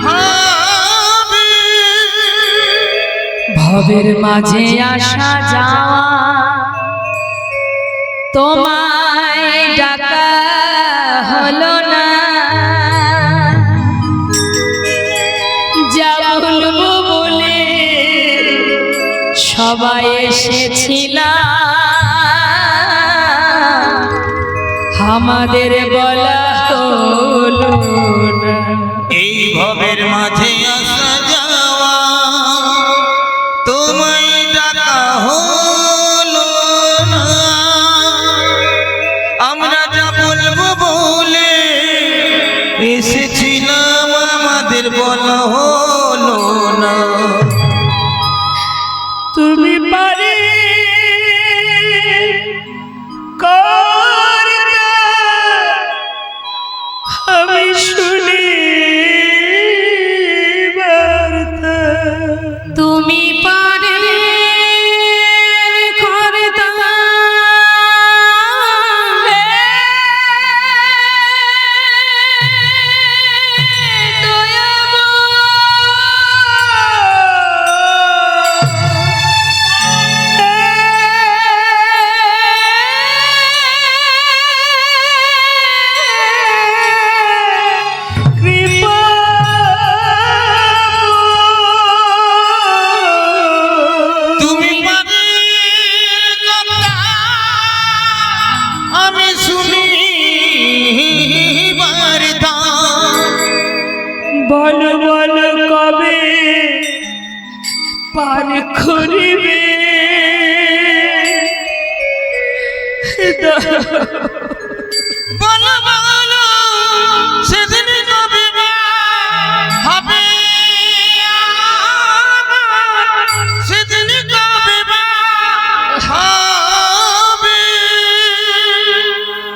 হবে, ভবের মাঝে আসা যাওয়া তোমায় ডাকা হলো না, যা বলবো বলে সবাই এসেছিলাম, আমাদের বলা হলো না। এই ভবের মাঝে আসা যাওয়া তোমায় ডাকা হলো না, আমরা যা বলবো বলে এসেছিলাম, আমাদের বলা হলো না। তুমি পারে করতে আমি শুনি বার্তা, তুমি পারে করতে বলো বলো কবে পার করিবে বল